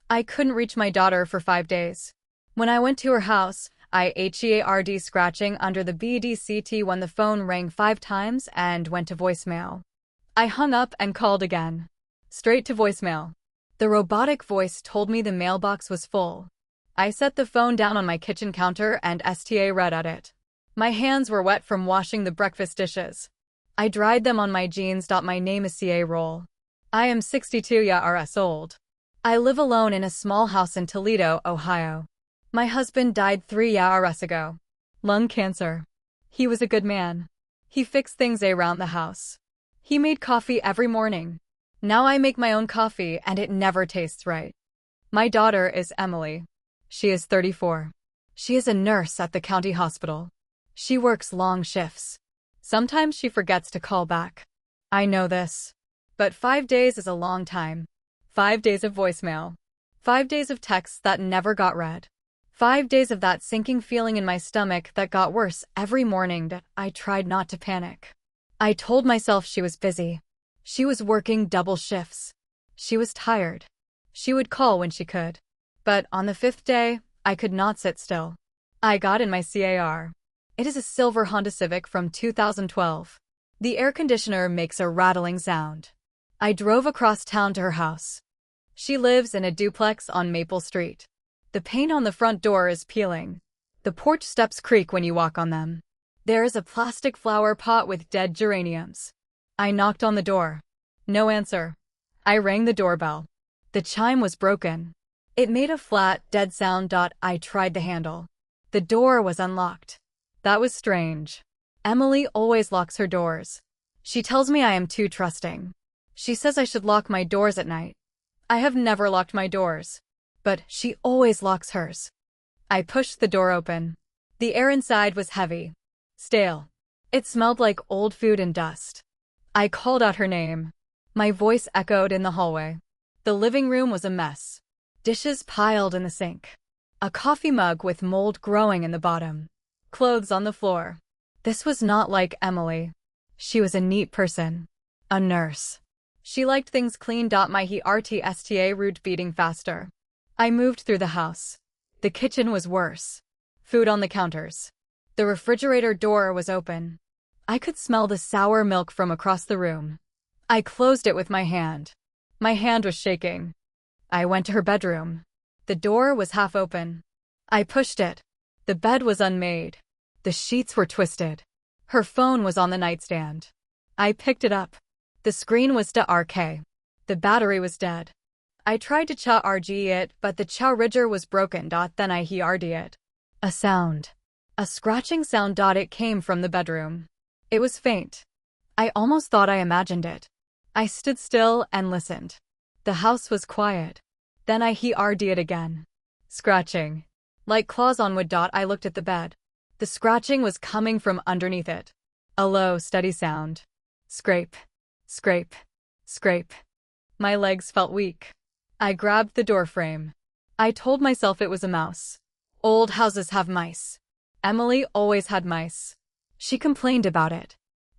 I couldn't reach my daughter for 5 days. When I went to her house, I HEARD scratching under the BDCT when the phone rang 5 times and went to voicemail. I hung up and called again. Straight to voicemail. The robotic voice told me the mailbox was full. I set the phone down on my kitchen counter and STA read at it. My hands were wet from washing the breakfast dishes. I dried them on my jeans. My name is CA Roll. I am 62 years old. I live alone in a small house in Toledo, Ohio. My husband died 3 years ago. Lung cancer. He was a good man. He fixed things around the house. He made coffee every morning. Now I make my own coffee and it never tastes right. My daughter is Emily. She is 34. She is a nurse at the county hospital. She works long shifts. Sometimes she forgets to call back. I know this. But 5 days is a long time. 5 days of voicemail. 5 days of texts that never got read. 5 days of that sinking feeling in my stomach that got worse every morning. That I tried not to panic. I told myself she was busy. She was working double shifts. She was tired. She would call when she could. But on the 5th day, I could not sit still. I got in my car. It is a silver Honda Civic from 2012. The air conditioner makes a rattling sound. I drove across town to her house. She lives in a duplex on Maple Street. The paint on the front door is peeling. The porch steps creak when you walk on them. There is a plastic flower pot with dead geraniums. I knocked on the door. No answer. I rang the doorbell. The chime was broken. It made a flat, dead sound. I tried the handle. The door was unlocked. That was strange. Emily always locks her doors. She tells me I am too trusting. She says I should lock my doors at night. I have never locked my doors. But she always locks hers. I pushed the door open. The air inside was heavy. Stale. It smelled like old food and dust. I called out her name. My voice echoed in the hallway. The living room was a mess. Dishes piled in the sink. A coffee mug with mold growing in the bottom. Clothes on the floor. This was not like Emily. She was a neat person. A nurse. She liked things clean. My heart root beating faster. I moved through the house. The kitchen was worse. Food on the counters. The refrigerator door was open. I could smell the sour milk from across the room. I closed it with my hand. My hand was shaking. I went to her bedroom. The door was half open. I pushed it. The bed was unmade. The sheets were twisted. Her phone was on the nightstand. I picked it up. The screen was dark. The battery was dead. I tried to charge it, but the charger was broken. Then I heard it. A sound. A scratching sound. It came from the bedroom. It was faint. I almost thought I imagined it. I stood still and listened. The house was quiet. Then I heard it again. Scratching. Like claws on wood. I looked at the bed. The scratching was coming from underneath it. A low, steady sound. Scrape. Scrape. Scrape. My legs felt weak. I grabbed the doorframe. I told myself it was a mouse. Old houses have mice. Emily always had mice. She complained about it.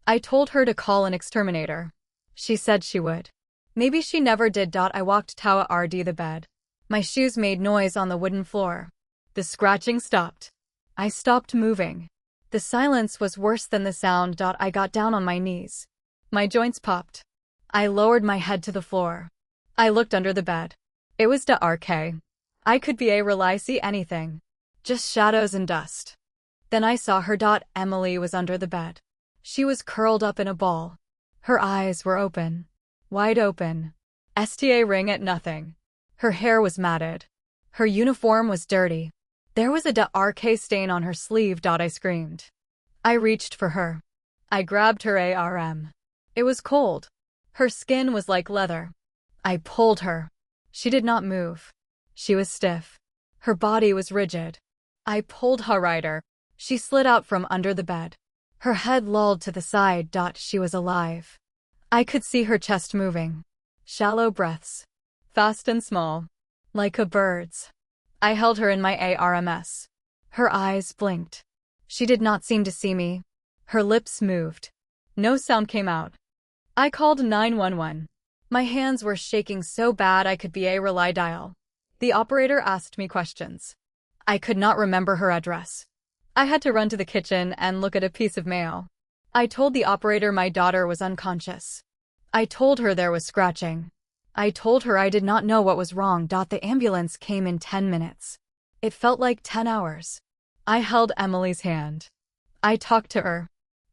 I told her to call an exterminator. She said she would. Maybe she never did. I walked toward the bed. My shoes made noise on the wooden floor. The scratching stopped. I stopped moving. The silence was worse than the sound. I got down on my knees. My joints popped. I lowered my head to the floor. I looked under the bed. It was dark. I could see anything. Just shadows and dust. Then I saw her. Emily was under the bed. She was curled up in a ball. Her eyes were open. Wide open. STA ring at nothing. Her hair was matted. Her uniform was dirty. There was a dark stain on her sleeve. I screamed. I reached for her. I grabbed her arm. It was cold. Her skin was like leather. I pulled her. She did not move. She was stiff. Her body was rigid. I pulled her rider. She slid out from under the bed. Her head lolled to the side. She was alive. I could see her chest moving. Shallow breaths. Fast and small. Like a bird's. I held her in my arms. Her eyes blinked. She did not seem to see me. Her lips moved. No sound came out. I called 911. My hands were shaking so bad I could barely dial. The operator asked me questions. I could not remember her address. I had to run to the kitchen and look at a piece of mail. I told the operator my daughter was unconscious. I told her there was scratching. I told her I did not know what was wrong. The ambulance came in 10 minutes. It felt like 10 hours. I held Emily's hand. I talked to her.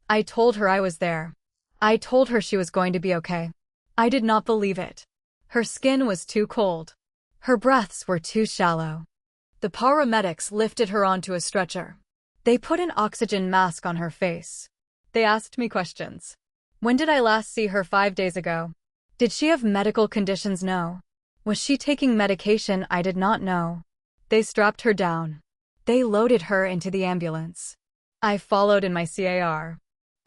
I told her I was there. I told her she was going to be okay. I did not believe it. Her skin was too cold. Her breaths were too shallow. The paramedics lifted her onto a stretcher. They put an oxygen mask on her face. They asked me questions. When did I last see her? 5 days ago. Did she have medical conditions? No. Was she taking medication? I did not know. They strapped her down. They loaded her into the ambulance. I followed in my car.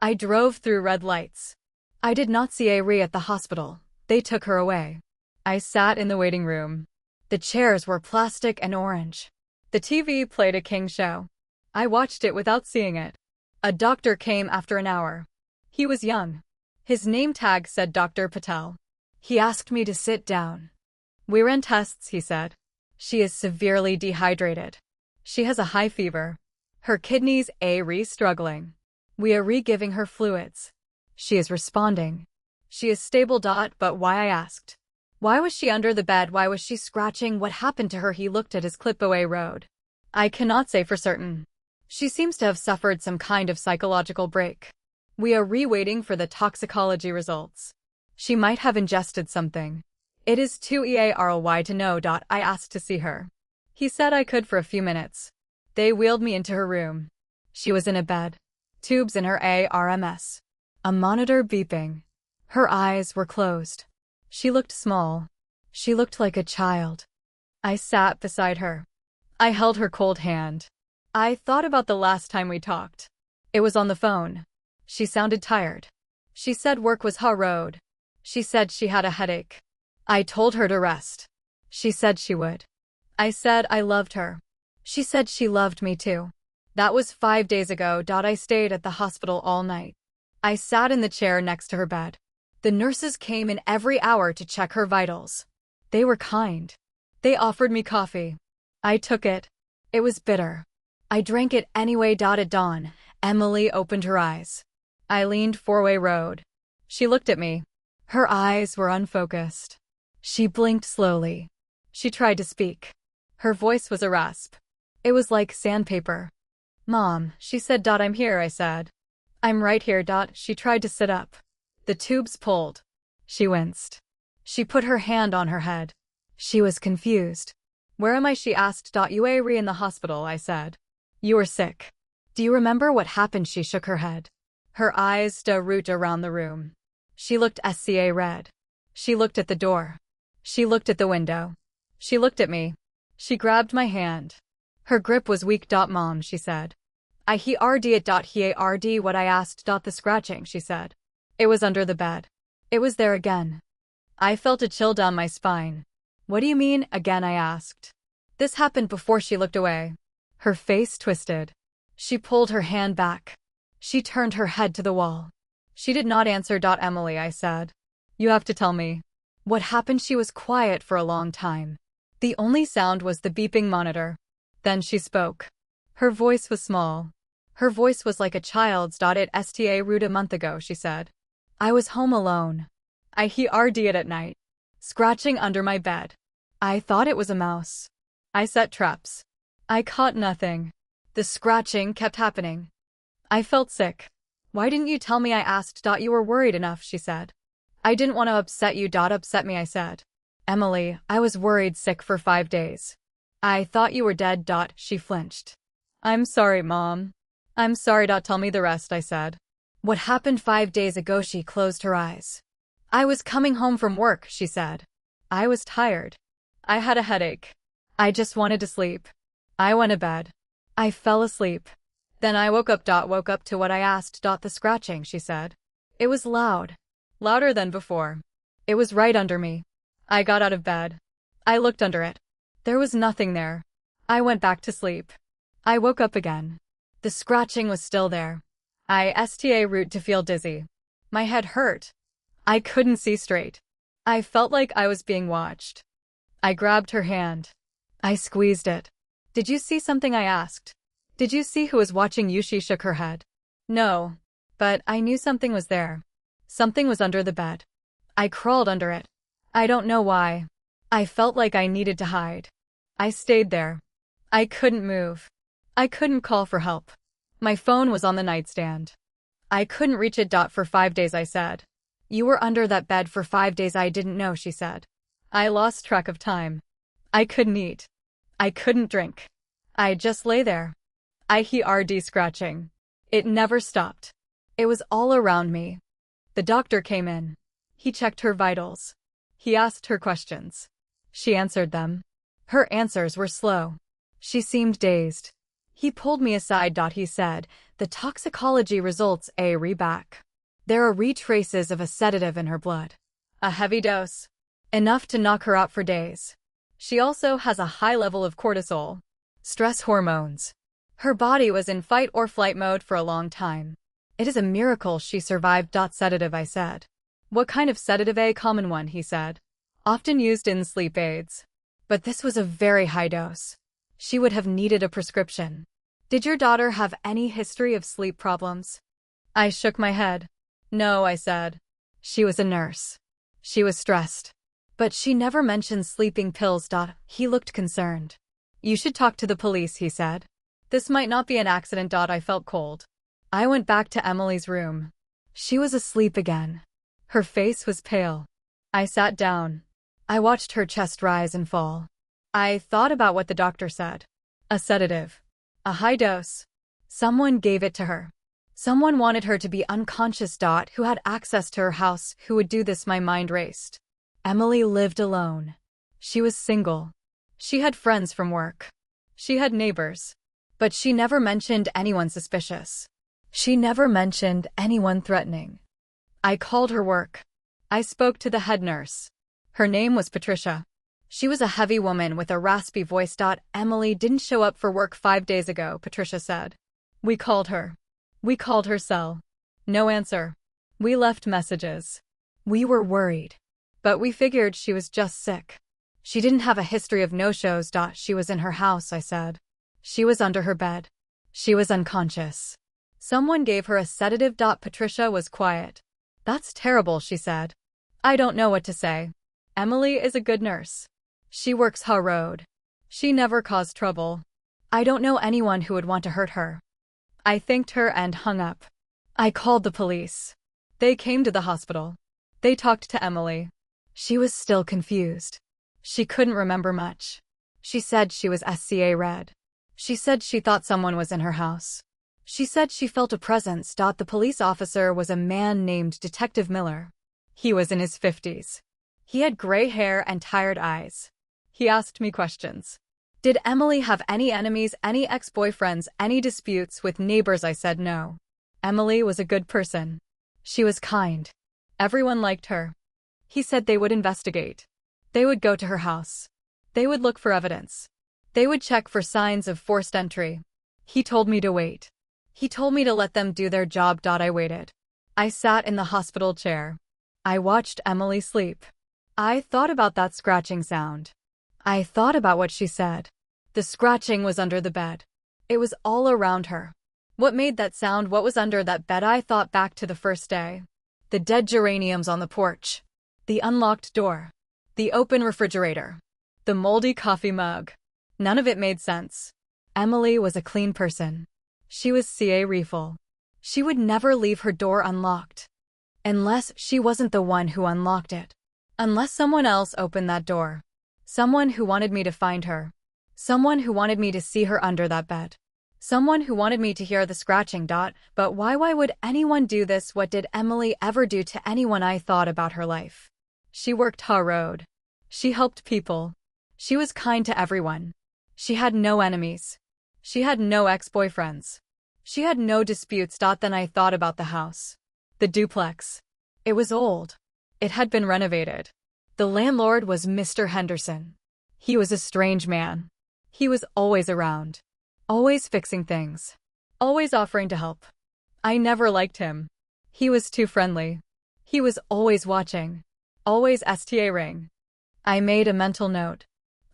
I drove through red lights. I did not see Ari at the hospital. They took her away. I sat in the waiting room. The chairs were plastic and orange. The TV played a King show. I watched it without seeing it. A doctor came after an hour. He was young. His name tag said Dr. Patel. He asked me to sit down. We ran tests, he said. She is severely dehydrated. She has a high fever. Her kidneys are struggling. We are giving her fluids. She is responding. She is stable. But why? I asked. Why was she under the bed? Why was she scratching? What happened to her? He looked at his clip-away road. I cannot say for certain. She seems to have suffered some kind of psychological break. We are waiting for the toxicology results. She might have ingested something. It is too early to know. I asked to see her. He said I could for a few minutes. They wheeled me into her room. She was in a bed. Tubes in her arms. A monitor beeping. Her eyes were closed. She looked small. She looked like a child. I sat beside her. I held her cold hand. I thought about the last time we talked. It was on the phone. She sounded tired. She said work was hard. She said she had a headache. I told her to rest. She said she would. I said I loved her. She said she loved me too. That was 5 days ago. I stayed at the hospital all night. I sat in the chair next to her bed. The nurses came in every hour to check her vitals. They were kind. They offered me coffee. I took it. It was bitter. I drank it anyway. At dawn, Emily opened her eyes. I leaned 4-way road. She looked at me. Her eyes were unfocused. She blinked slowly. She tried to speak. Her voice was a rasp. It was like sandpaper. Mom, she said. I'm here, I said. I'm right here. She tried to sit up. The tubes pulled. She winced. She put her hand on her head. She was confused. Where am I? She asked. You are in the hospital, I said. You were sick. Do you remember what happened? She shook her head. Her eyes root around the room. She looked red. She looked at the door. She looked at the window. She looked at me. She grabbed my hand. Her grip was weak. Mom, she said. I heard it. He heard what I asked. The scratching, she said. It was under the bed. It was there again. I felt a chill down my spine. What do you mean, again? I asked. This happened before. She looked away. Her face twisted. She pulled her hand back. She turned her head to the wall. She did not answer. Emily, I said. You have to tell me. What happened? She was quiet for a long time. The only sound was the beeping monitor. Then she spoke. Her voice was small. Her voice was like a child's. It sta rude a month ago, she said. I was home alone. I heard it at night. Scratching under my bed. I thought it was a mouse. I set traps. I caught nothing. The scratching kept happening. I felt sick. Why didn't you tell me? I asked. You were worried enough, she said. I didn't want to upset you. Upset me, I said. Emily, I was worried sick for 5 days. I thought you were dead. She flinched. I'm sorry, Mom. I'm sorry. Tell me the rest, I said. What happened 5 days ago? She closed her eyes. I was coming home from work, she said. I was tired. I had a headache. I just wanted to sleep. I went to bed. I fell asleep. Then I woke up. Woke up to what I asked. The scratching, she said. It was loud. Louder than before. It was right under me. I got out of bed. I looked under it. There was nothing there. I went back to sleep. I woke up again. The scratching was still there. I sta root to feel dizzy. My head hurt. I couldn't see straight. I felt like I was being watched. I grabbed her hand. I squeezed it. Did you see something? I asked. Did you see who was watching you? She shook her head. No. But I knew something was there. Something was under the bed. I crawled under it. I don't know why. I felt like I needed to hide. I stayed there. I couldn't move. I couldn't call for help. My phone was on the nightstand. I couldn't reach it. For 5 days, I said. You were under that bed for 5 days. I didn't know, she said. I lost track of time. I couldn't eat. I couldn't drink. I just lay there. I heard scratching. It never stopped. It was all around me. The doctor came in. He checked her vitals. He asked her questions. She answered them. Her answers were slow. She seemed dazed. He pulled me aside. He said, the toxicology results are back. There are traces of a sedative in her blood. A heavy dose. Enough to knock her out for days. She also has a high level of cortisol. Stress hormones. Her body was in fight or flight mode for a long time. It is a miracle she survived. Sedative, I said. What kind of sedative? A common one, he said. Often used in sleep aids. But this was a very high dose. She would have needed a prescription. Did your daughter have any history of sleep problems? I shook my head. No, I said. She was a nurse. She was stressed. But she never mentioned sleeping pills. He looked concerned. You should talk to the police, he said. This might not be an accident. I felt cold. I went back to Emily's room. She was asleep again. Her face was pale. I sat down. I watched her chest rise and fall. I thought about what the doctor said. A sedative. A high dose. Someone gave it to her. Someone wanted her to be unconscious. Who had access to her house? Who would do this? My mind raced. Emily lived alone. She was single. She had friends from work. She had neighbors. But she never mentioned anyone suspicious. She never mentioned anyone threatening. I called her work. I spoke to the head nurse. Her name was Patricia. She was a heavy woman with a raspy voice. Emily didn't show up for work 5 days ago, Patricia said. We called her. We called her cell. No answer. We left messages. We were worried. But we figured she was just sick. She didn't have a history of no-shows. She was in her house, I said. She was under her bed. She was unconscious. Someone gave her a sedative. Patricia was quiet. That's terrible, she said. I don't know what to say. Emily is a good nurse. She works hard. She never caused trouble. I don't know anyone who would want to hurt her. I thanked her and hung up. I called the police. They came to the hospital. They talked to Emily. She was still confused. She couldn't remember much. She said she was SCA red. She said she thought someone was in her house. She said she felt a presence. The police officer was a man named Detective Miller. He was in his 50s. He had gray hair and tired eyes. He asked me questions. Did Emily have any enemies, any ex-boyfriends, any disputes with neighbors? I said no. Emily was a good person. She was kind. Everyone liked her. He said they would investigate. They would go to her house. They would look for evidence. They would check for signs of forced entry. He told me to wait. He told me to let them do their job. I waited. I sat in the hospital chair. I watched Emily sleep. I thought about that scratching sound. I thought about what she said. The scratching was under the bed. It was all around her. What made that sound? What was under that bed? I thought back to the first day. The dead geraniums on the porch. The unlocked door. The open refrigerator. The moldy coffee mug. None of it made sense. Emily was a clean person. She was CA refill. She would never leave her door unlocked. Unless she wasn't the one who unlocked it. Unless someone else opened that door. Someone who wanted me to find her. Someone who wanted me to see her under that bed. Someone who wanted me to hear the scratching. But why would anyone do this? What did Emily ever do to anyone? I thought about her life. She worked hard. She helped people. She was kind to everyone. She had no enemies. She had no ex-boyfriends. She had no disputes. Then I thought about the house. The duplex. It was old. It had been renovated. The landlord was Mr. Henderson. He was a strange man. He was always around. Always fixing things. Always offering to help. I never liked him. He was too friendly. He was always watching. Always STA ring. I made a mental note.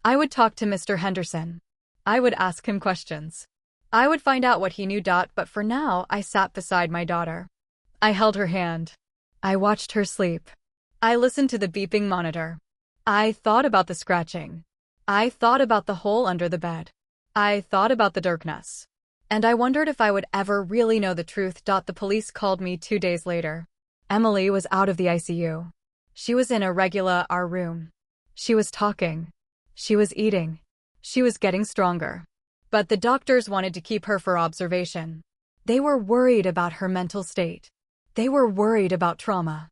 I would talk to Mr. Henderson. I would ask him questions. I would find out what he knew. But for now, I sat beside my daughter. I held her hand. I watched her sleep. I listened to the beeping monitor. I thought about the scratching. I thought about the hole under the bed. I thought about the darkness. And I wondered if I would ever really know the truth. The police called me 2 days later. Emily was out of the ICU. She was in a regular R room. She was talking. She was eating. She was getting stronger. But the doctors wanted to keep her for observation. They were worried about her mental state. They were worried about trauma.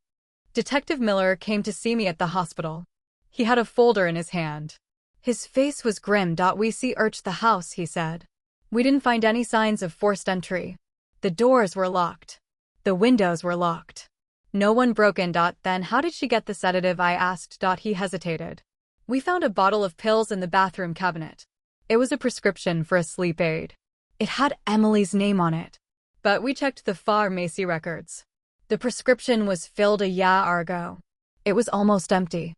Detective Miller came to see me at the hospital. He had a folder in his hand. His face was grim. We searched the house, he said. We didn't find any signs of forced entry. The doors were locked. The windows were locked. No one broke in. Then how did she get the sedative? I asked. He hesitated. We found a bottle of pills in the bathroom cabinet. It was a prescription for a sleep aid. It had Emily's name on it. But we checked the pharmacy records. The prescription was filled a year ago. It was almost empty.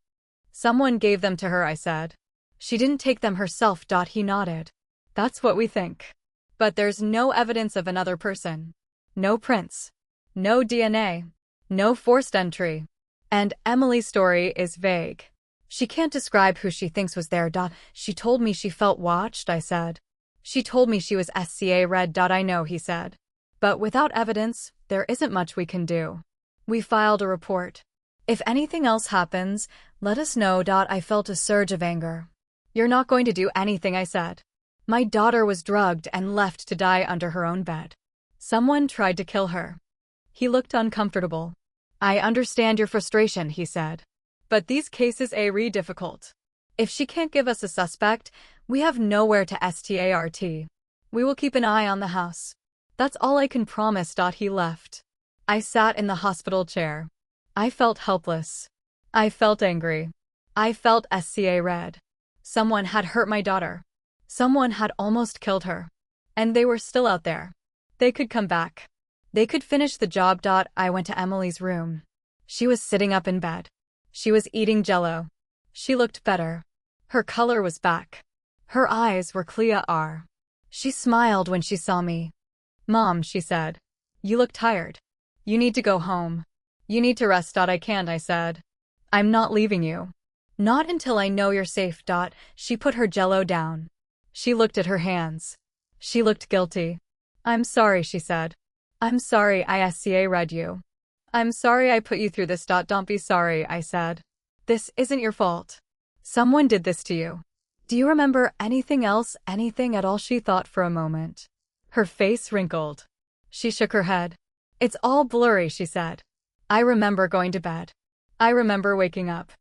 Someone gave them to her, I said. She didn't take them herself. He nodded. That's what we think. But there's no evidence of another person. No prints. No DNA. No forced entry. And Emily's story is vague. She can't describe who she thinks was there. She told me she felt watched, I said. She told me she was SCA read. I know, he said. But without evidence, there isn't much we can do. We filed a report. If anything else happens, let us know. I felt a surge of anger. You're not going to do anything, I said. My daughter was drugged and left to die under her own bed. Someone tried to kill her. He looked uncomfortable. I understand your frustration, he said. But these cases are really difficult. If she can't give us a suspect, we have nowhere to start. We will keep an eye on the house. That's all I can promise. He left. I sat in the hospital chair. I felt helpless. I felt angry. I felt SCA red. Someone had hurt my daughter. Someone had almost killed her. And they were still out there. They could come back. They could finish the job. I went to Emily's room. She was sitting up in bed. She was eating Jell-O. She looked better. Her color was back. Her eyes were clear. She smiled when she saw me. Mom, she said. You look tired. You need to go home. You need to rest. I can't, I said. I'm not leaving you. Not until I know you're safe. She put her Jell-O down. She looked at her hands. She looked guilty. I'm sorry, she said. I'm sorry I SCA read you. I'm sorry I put you through this. Don't be sorry, I said. This isn't your fault. Someone did this to you. Do you remember anything else, anything at all? She thought for a moment. Her face wrinkled. She shook her head. It's all blurry, she said. I remember going to bed. I remember waking up.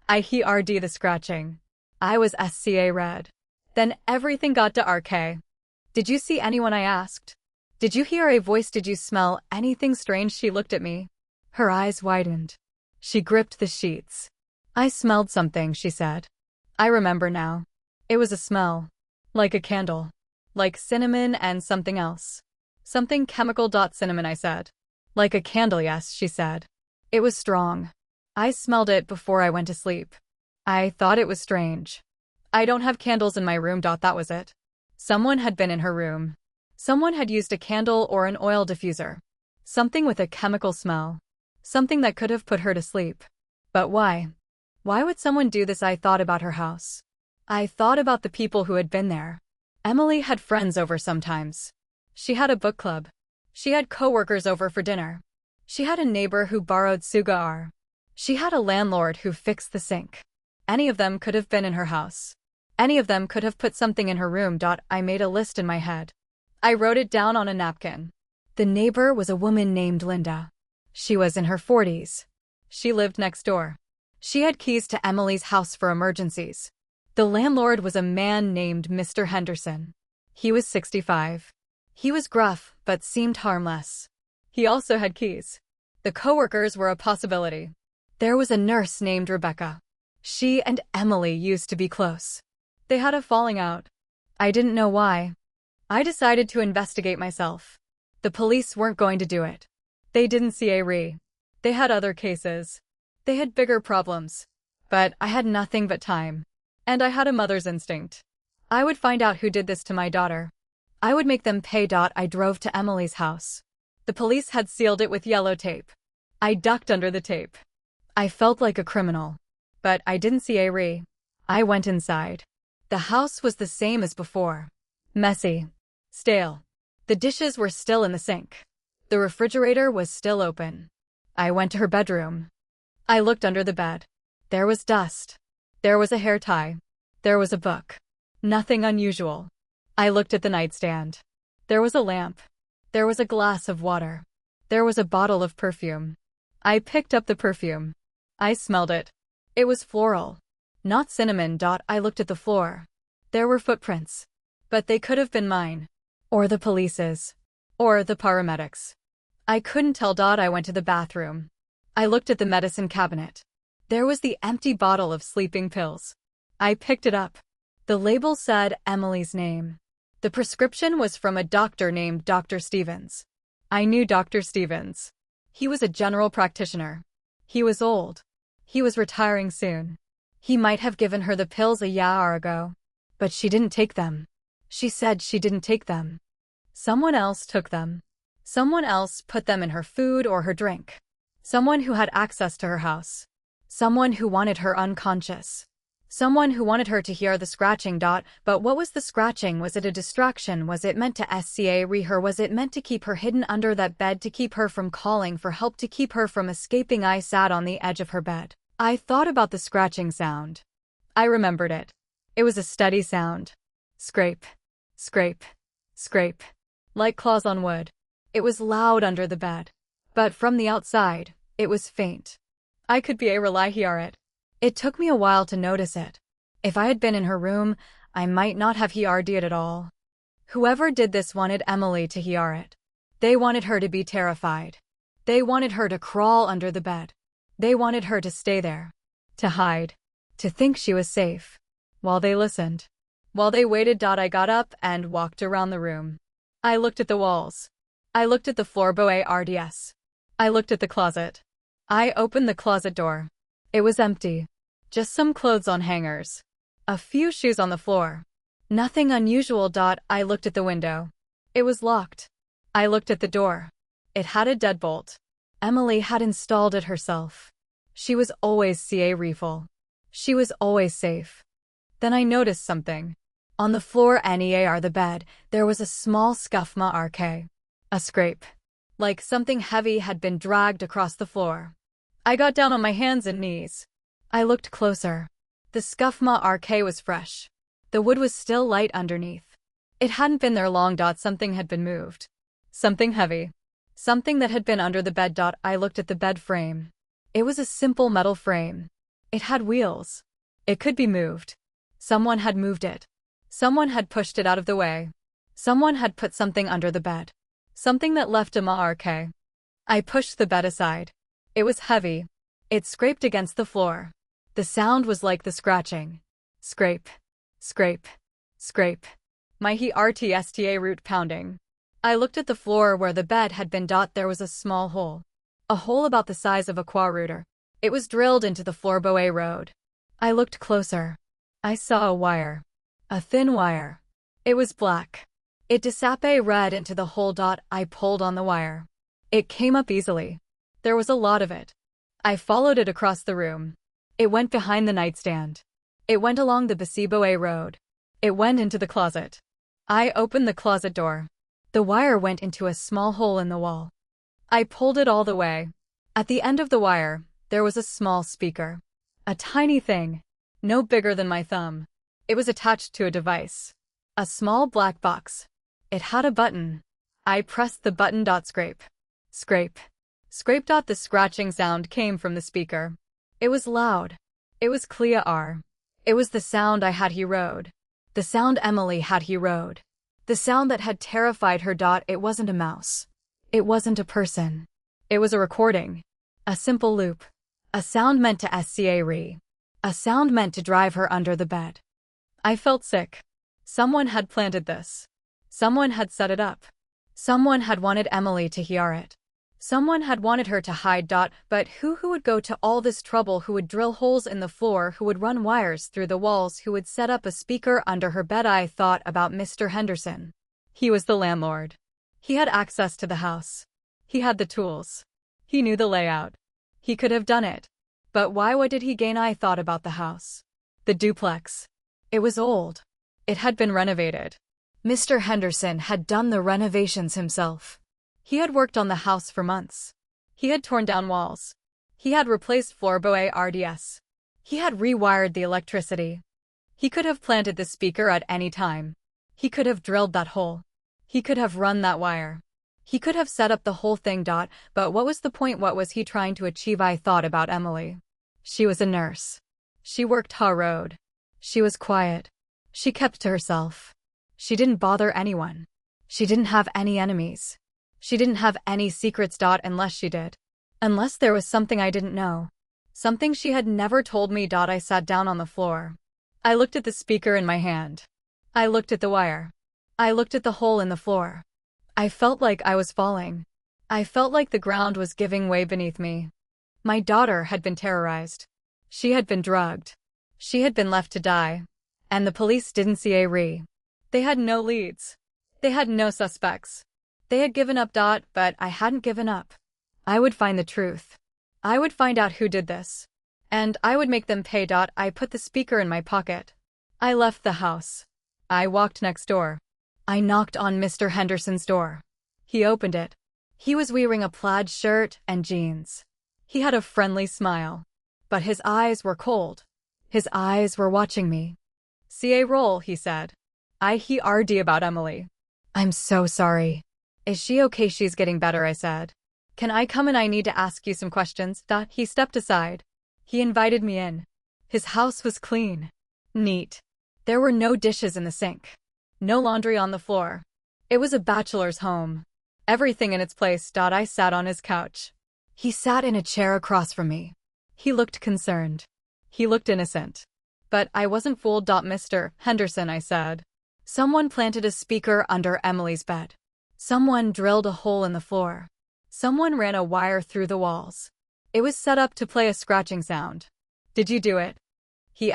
I heard the scratching. I was SCA red. Then everything got dark. Did you see anyone? I asked. Did you hear a voice? Did you smell anything strange? She looked at me. Her eyes widened. She gripped the sheets. I smelled something, she said. I remember now. It was a smell. Like a candle. Like cinnamon and something else. Something chemical. Cinnamon, I said. Like a candle, yes, she said. It was strong. I smelled it before I went to sleep. I thought it was strange. I don't have candles in my room. That was it. Someone had been in her room. Someone had used a candle or an oil diffuser. Something with a chemical smell. Something that could have put her to sleep. But why? Why would someone do this? I thought about her house. I thought about the people who had been there. Emily had friends over sometimes. She had a book club. She had coworkers over for dinner. She had a neighbor who borrowed sugar. She had a landlord who fixed the sink. Any of them could have been in her house. Any of them could have put something in her room. I made a list in my head. I wrote it down on a napkin. The neighbor was a woman named Linda. She was in her 40s. She lived next door. She had keys to Emily's house for emergencies. The landlord was a man named Mr. Henderson. He was 65. He was gruff, but seemed harmless. He also had keys. The coworkers were a possibility. There was a nurse named Rebecca. She and Emily used to be close. They had a falling out. I didn't know why. I decided to investigate myself. The police weren't going to do it. They didn't see a re. They had other cases. They had bigger problems. But I had nothing but time. And I had a mother's instinct. I would find out who did this to my daughter. I would make them pay. I drove to Emily's house. The police had sealed it with yellow tape. I ducked under the tape. I felt like a criminal. But I didn't see Ari. I went inside. The house was the same as before. Messy. Stale. The dishes were still in the sink. The refrigerator was still open. I went to her bedroom. I looked under the bed. There was dust. There was a hair tie. There was a book. Nothing unusual. I looked at the nightstand. There was a lamp. There was a glass of water. There was a bottle of perfume. I picked up the perfume. I smelled it. It was floral. Not cinnamon. I looked at the floor. There were footprints. But they could have been mine. Or the police's. Or the paramedics. I couldn't tell. I went to the bathroom. I looked at the medicine cabinet. There was the empty bottle of sleeping pills. I picked it up. The label said Emily's name. The prescription was from a doctor named Dr. Stevens. I knew Dr. Stevens. He was a general practitioner. He was old. He was retiring soon. He might have given her the pills a year ago. But she didn't take them. She said she didn't take them. Someone else took them. Someone else put them in her food or her drink. Someone who had access to her house. Someone who wanted her unconscious. Someone who wanted her to hear the scratching. But what was the scratching? Was it a distraction? Was it meant to scare her? Was it meant to keep her hidden under that bed, to keep her from calling for help, to keep her from escaping? I sat on the edge of her bed. I thought about the scratching sound. I remembered it. It was a steady sound. Scrape. Scrape. Scrape. Like claws on wood. It was loud under the bed. But from the outside, it was faint. I could be able to hear it. It took me a while to notice it. If I had been in her room, I might not have heard it at all. Whoever did this wanted Emily to hear it. They wanted her to be terrified. They wanted her to crawl under the bed. They wanted her to stay there. To hide. To think she was safe. While they listened. While they waited. I got up and walked around the room. I looked at the walls. I looked at the floorboards. I looked at the closet. I opened the closet door. It was empty. Just some clothes on hangers. A few shoes on the floor. Nothing unusual. I looked at the window. It was locked. I looked at the door. It had a deadbolt. Emily had installed it herself. She was always safe. She was always safe. Then I noticed something. On the floor near the bed, there was a small scuff mark. A scrape. Like something heavy had been dragged across the floor. I got down on my hands and knees. I looked closer. The scuff mark was fresh. The wood was still light underneath. It hadn't been there long. Something had been moved. Something heavy. Something that had been under the bed. I looked at the bed frame. It was a simple metal frame. It had wheels. It could be moved. Someone had moved it. Someone had pushed it out of the way. Someone had put something under the bed. Something that left a mark. I pushed the bed aside. It was heavy. It scraped against the floor. The sound was like the scratching. Scrape. Scrape. Scrape. My heartsta root pounding. I looked at the floor where the bed had been. There was a small hole. A hole about the size of a quarter. It was drilled into the floorboard. I looked closer. I saw a wire. A thin wire. It was black. It disappeared into the hole. I pulled on the wire. It came up easily. There was a lot of it. I followed it across the room. It went behind the nightstand. It went along the Baseboe road. It went into the closet. I opened the closet door. The wire went into a small hole in the wall. I pulled it all the way. At the end of the wire, there was a small speaker. A tiny thing. No bigger than my thumb. It was attached to a device. A small black box. It had a button. I pressed the button. Scrape. Scrape. Scrape. The scratching sound came from the speaker. It was loud. It was clear. It was the sound I had heard. The sound Emily had heard. The sound that had terrified her. It wasn't a mouse. It wasn't a person. It was a recording. A simple loop. A sound meant to scare. A sound meant to drive her under the bed. I felt sick. Someone had planted this. Someone had set it up. Someone had wanted Emily to hear it. Someone had wanted her to hide. But who would go to all this trouble, who would drill holes in the floor, who would run wires through the walls, who would set up a speaker under her bed? I thought about Mr. Henderson. He was the landlord. He had access to the house. He had the tools. He knew the layout. He could have done it. But why? What did he gain? I thought about the house. The duplex. It was old. It had been renovated. Mr. Henderson had done the renovations himself. He had worked on the house for months. He had torn down walls. He had replaced floorboards. He had rewired the electricity. He could have planted the speaker at any time. He could have drilled that hole. He could have run that wire. He could have set up the whole thing. But what was the point? What was he trying to achieve? I thought about Emily. She was a nurse. She worked hard. She was quiet. She kept to herself. She didn't bother anyone. She didn't have any enemies. She didn't have any secrets. Unless she did. Unless there was something I didn't know. Something she had never told me. I sat down on the floor. I looked at the speaker in my hand. I looked at the wire. I looked at the hole in the floor. I felt like I was falling. I felt like the ground was giving way beneath me. My daughter had been terrorized. She had been drugged. She had been left to die. And the police didn't see a re. They had no leads. They had no suspects. They had given up. But I hadn't given up. I would find the truth. I would find out who did this. And I would make them pay. I put the speaker in my pocket. I left the house. I walked next door. I knocked on Mr. Henderson's door. He opened it. He was wearing a plaid shirt and jeans. He had a friendly smile. But his eyes were cold. His eyes were watching me. "CA roll," he said. He RD about Emily. "I'm so sorry." "Is she okay?" "She's getting better," I said. "Can I come in? I need to ask you some questions." He stepped aside. He invited me in. His house was clean. Neat. There were no dishes in the sink. No laundry on the floor. It was a bachelor's home. Everything in its place. I sat on his couch. He sat in a chair across from me. He looked concerned. He looked innocent. But I wasn't fooled. "Mr. Henderson," I said. "Someone planted a speaker under Emily's bed. Someone drilled a hole in the floor. Someone ran a wire through the walls. It was set up to play a scratching sound. Did you do it?" He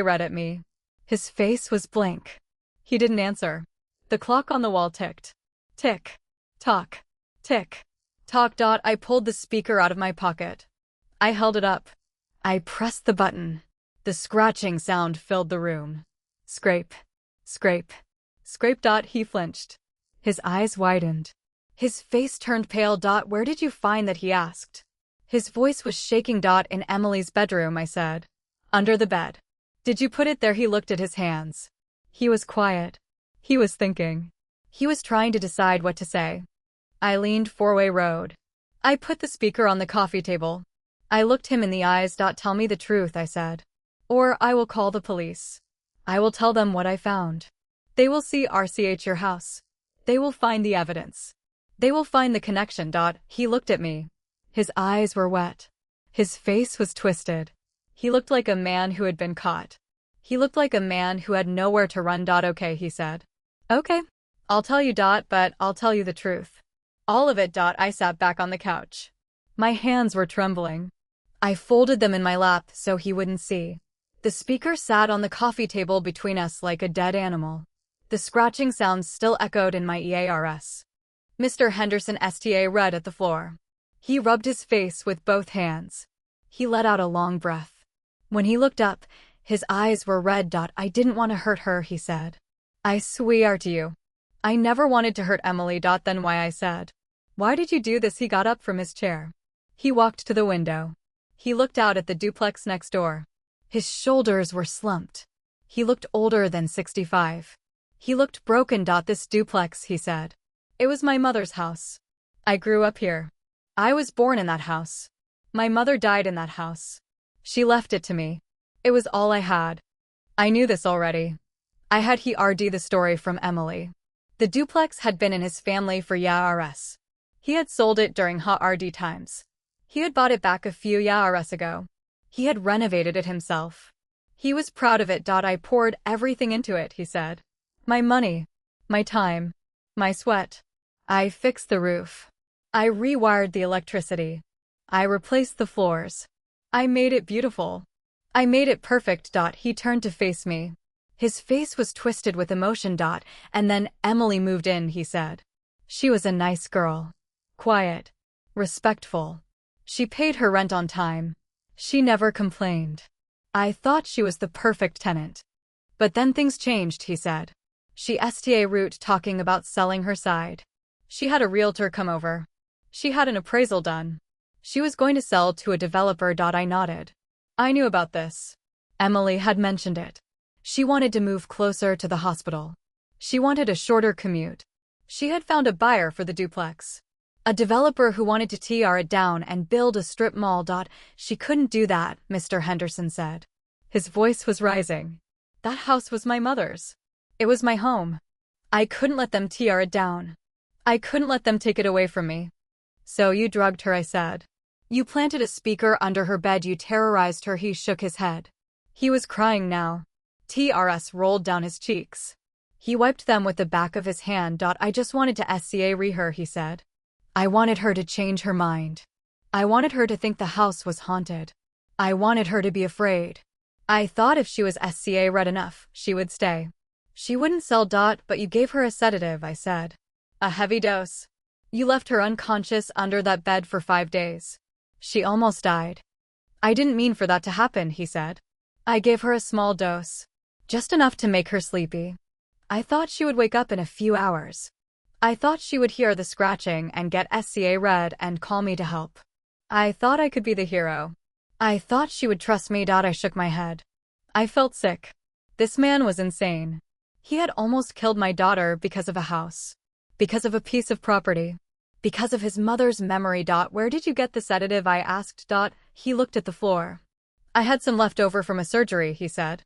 read at me. His face was blank. He didn't answer. The clock on the wall ticked. Tick. Tock. Tick. Tock. I pulled the speaker out of my pocket. I held it up. I pressed the button. The scratching sound filled the room. Scrape. Scrape. Scrape. He flinched. His eyes widened. His face turned pale. "Where did you find that?" he asked. His voice was shaking. "In Emily's bedroom," I said. "Under the bed." "Did you put it there?" He looked at his hands. He was quiet. He was thinking. He was trying to decide what to say. I leaned forward. I put the speaker on the coffee table. I looked him in the eyes. "Tell me the truth," I said. "Or I will call the police. I will tell them what I found. They will see RCH your house. They will find the evidence. They will find the connection." He looked at me. His eyes were wet. His face was twisted. He looked like a man who had been caught. He looked like a man who had nowhere to run. "Okay," he said. "Okay. I'll tell you. But I'll tell you the truth. All of it." I sat back on the couch. My hands were trembling. I folded them in my lap so he wouldn't see. The speaker sat on the coffee table between us like a dead animal. The scratching sounds still echoed in my ears. Mr. Henderson read at the floor. He rubbed his face with both hands. He let out a long breath. When he looked up, his eyes were red. "I didn't want to hurt her," he said. "I swear to you. I never wanted to hurt Emily." "Then why?" I said. "Why did you do this?" He got up from his chair. He walked to the window. He looked out at the duplex next door. His shoulders were slumped. He looked older than 65. He looked broken. "This duplex," he said. "It was my mother's house. I grew up here. I was born in that house. My mother died in that house. She left it to me. It was all I had. I knew this already. I had heard the story from Emily. The duplex had been in his family for years. He had sold it during hard times. He had bought it back a few years ago. He had renovated it himself. He was proud of it. "I poured everything into it," he said. "My money. My time. My sweat. I fixed the roof. I rewired the electricity. I replaced the floors. I made it beautiful. I made it perfect. He turned to face me. His face was twisted with emotion. And then Emily moved in, he said. She was a nice girl. Quiet. Respectful. She paid her rent on time. She never complained. I thought she was the perfect tenant. But then things changed, he said. She sta route talking about selling her side. She had a realtor come over. She had an appraisal done. She was going to sell to a developer. I nodded. I knew about this. Emily had mentioned it. She wanted to move closer to the hospital. She wanted a shorter commute. She had found a buyer for the duplex. A developer who wanted to tear it down and build a strip mall. She couldn't do that, Mr. Henderson said. His voice was rising. That house was my mother's. It was my home. I couldn't let them tear it down. I couldn't let them take it away from me. So you drugged her, I said. You planted a speaker under her bed. You terrorized her. He shook his head. He was crying now. TRS rolled down his cheeks. He wiped them with the back of his hand. I just wanted to SCA her, he said. I wanted her to change her mind. I wanted her to think the house was haunted. I wanted her to be afraid. I thought if she was SCA red enough, she would stay. She wouldn't sell. But you gave her a sedative, I said. A heavy dose. You left her unconscious under that bed for 5 days. She almost died. I didn't mean for that to happen, he said. I gave her a small dose. Just enough to make her sleepy. I thought she would wake up in a few hours. I thought she would hear the scratching and get SCA red and call me to help. I thought I could be the hero. I thought she would trust me. I shook my head. I felt sick. This man was insane. He had almost killed my daughter because of a house. Because of a piece of property. Because of his mother's memory. Where did you get the sedative? I asked. He looked at the floor. I had some left over from a surgery, he said.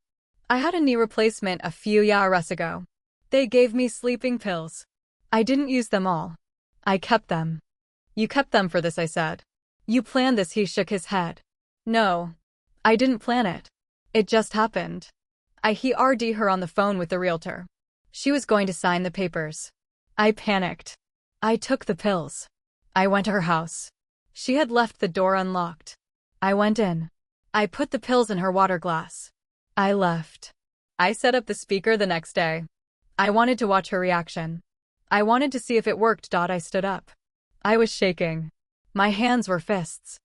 I had a knee replacement a few years ago. They gave me sleeping pills. I didn't use them all. I kept them. You kept them for this, I said. You planned this, he shook his head. No. I didn't plan it. It just happened. He RD'd her on the phone with the realtor. She was going to sign the papers. I panicked. I took the pills. I went to her house. She had left the door unlocked. I went in. I put the pills in her water glass. I left. I set up the speaker the next day. I wanted to watch her reaction. I wanted to see if it worked. I stood up. I was shaking. My hands were fists.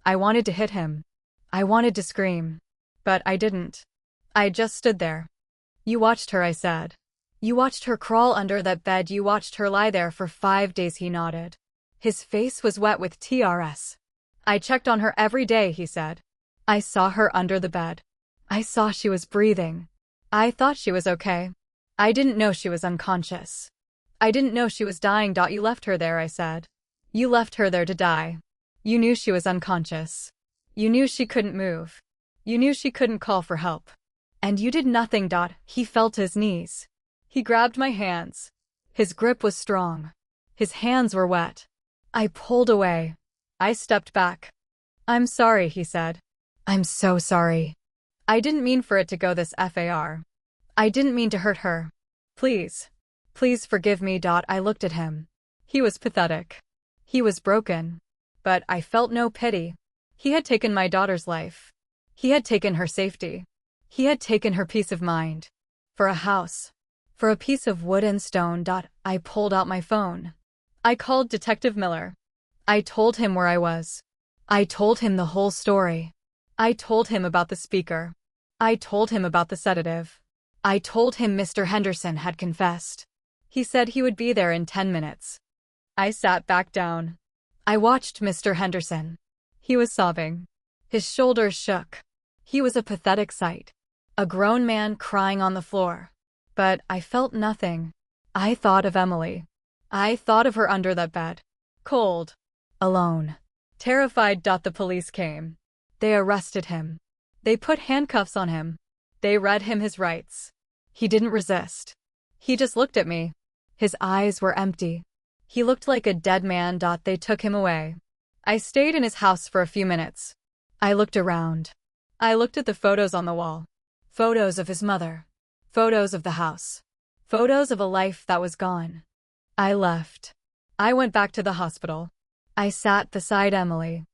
I wanted to hit him. I wanted to scream. But I didn't. I just stood there. You watched her, I said. You watched her crawl under that bed. You watched her lie there for 5 days, he nodded. His face was wet with TRS. I checked on her every day, he said. I saw her under the bed. I saw she was breathing. I thought she was okay. I didn't know she was unconscious. I didn't know she was dying. You left her there, I said. You left her there to die. You knew she was unconscious. You knew she couldn't move. You knew she couldn't call for help. And you did nothing. He fell to his knees. He grabbed my hands. His grip was strong. His hands were wet. I pulled away. I stepped back. I'm sorry, he said. I'm so sorry. I didn't mean for it to go this far. I didn't mean to hurt her. Please. Please forgive me. I looked at him. He was pathetic. He was broken. But I felt no pity. He had taken my daughter's life. He had taken her safety. He had taken her peace of mind. For a house. For a piece of wood and stone. I pulled out my phone. I called Detective Miller. I told him where I was. I told him the whole story. I told him about the speaker. I told him about the sedative. I told him Mr. Henderson had confessed. He said he would be there in 10 minutes. I sat back down. I watched Mr. Henderson. He was sobbing. His shoulders shook. He was a pathetic sight. A grown man crying on the floor. But I felt nothing. I thought of Emily. I thought of her under that bed. Cold. Alone. Terrified. The police came. They arrested him. They put handcuffs on him. They read him his rights. He didn't resist. He just looked at me. His eyes were empty. He looked like a dead man. They took him away. I stayed in his house for a few minutes. I looked around. I looked at the photos on the wall. Photos of his mother. Photos of the house. Photos of a life that was gone. I left. I went back to the hospital. I sat beside Emily.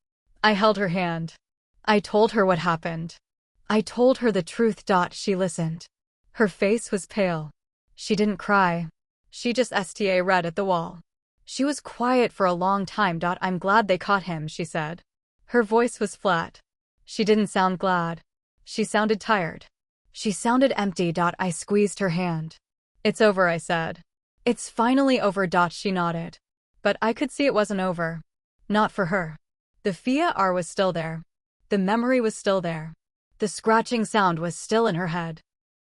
I held her hand. I told her what happened. I told her the truth. She listened. Her face was pale. She didn't cry. She just read at the wall. She was quiet for a long time. I'm glad they caught him, she said. Her voice was flat. She didn't sound glad. She sounded tired. She sounded empty. I squeezed her hand. It's over, I said. It's finally over. She nodded. But I could see it wasn't over. Not for her. The fear was still there. The memory was still there. The scratching sound was still in her head.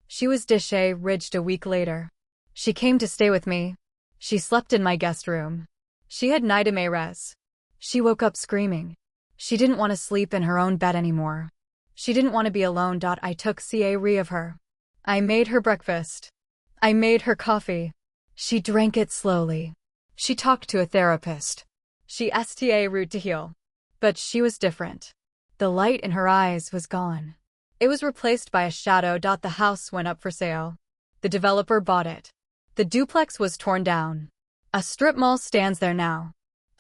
She was discouraged a week later. She came to stay with me. She slept in my guest room. She had nightmares. She woke up screaming. She didn't want to sleep in her own bed anymore. She didn't want to be alone. I took care of her. I made her breakfast. I made her coffee. She drank it slowly. She talked to a therapist. She root to heal. But she was different. The light in her eyes was gone. It was replaced by a shadow. The house went up for sale. The developer bought it. The duplex was torn down. A strip mall stands there now.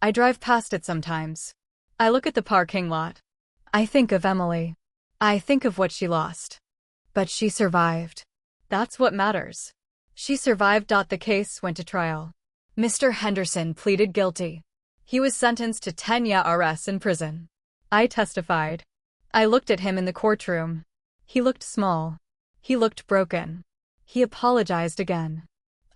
I drive past it sometimes. I look at the parking lot. I think of Emily. I think of what she lost. But she survived. That's what matters. She survived. The case went to trial. Mr. Henderson pleaded guilty. He was sentenced to 10 years in prison. I testified. I looked at him in the courtroom. He looked small. He looked broken. He apologized again.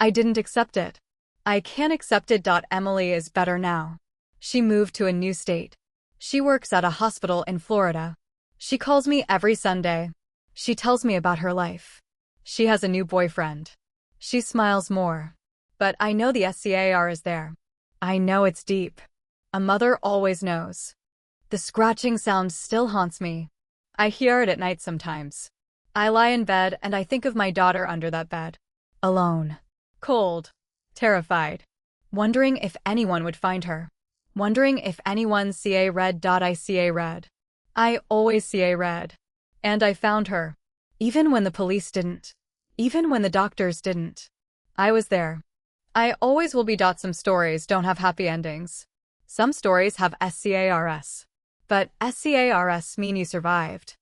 I didn't accept it. I can't accept it. Emily is better now. She moved to a new state. She works at a hospital in Florida. She calls me every Sunday. She tells me about her life. She has a new boyfriend. She smiles more. But I know the scar is there. I know it's deep. A mother always knows. The scratching sound still haunts me. I hear it at night sometimes. I lie in bed and I think of my daughter under that bed. Alone. Cold. Terrified. Wondering if anyone would find her. Wondering if anyone red. I red. I always red. And I found her. Even when the police didn't. Even when the doctors didn't. I was there. I always will be. Some stories don't have happy endings. Some stories have scars. But scars mean you survived.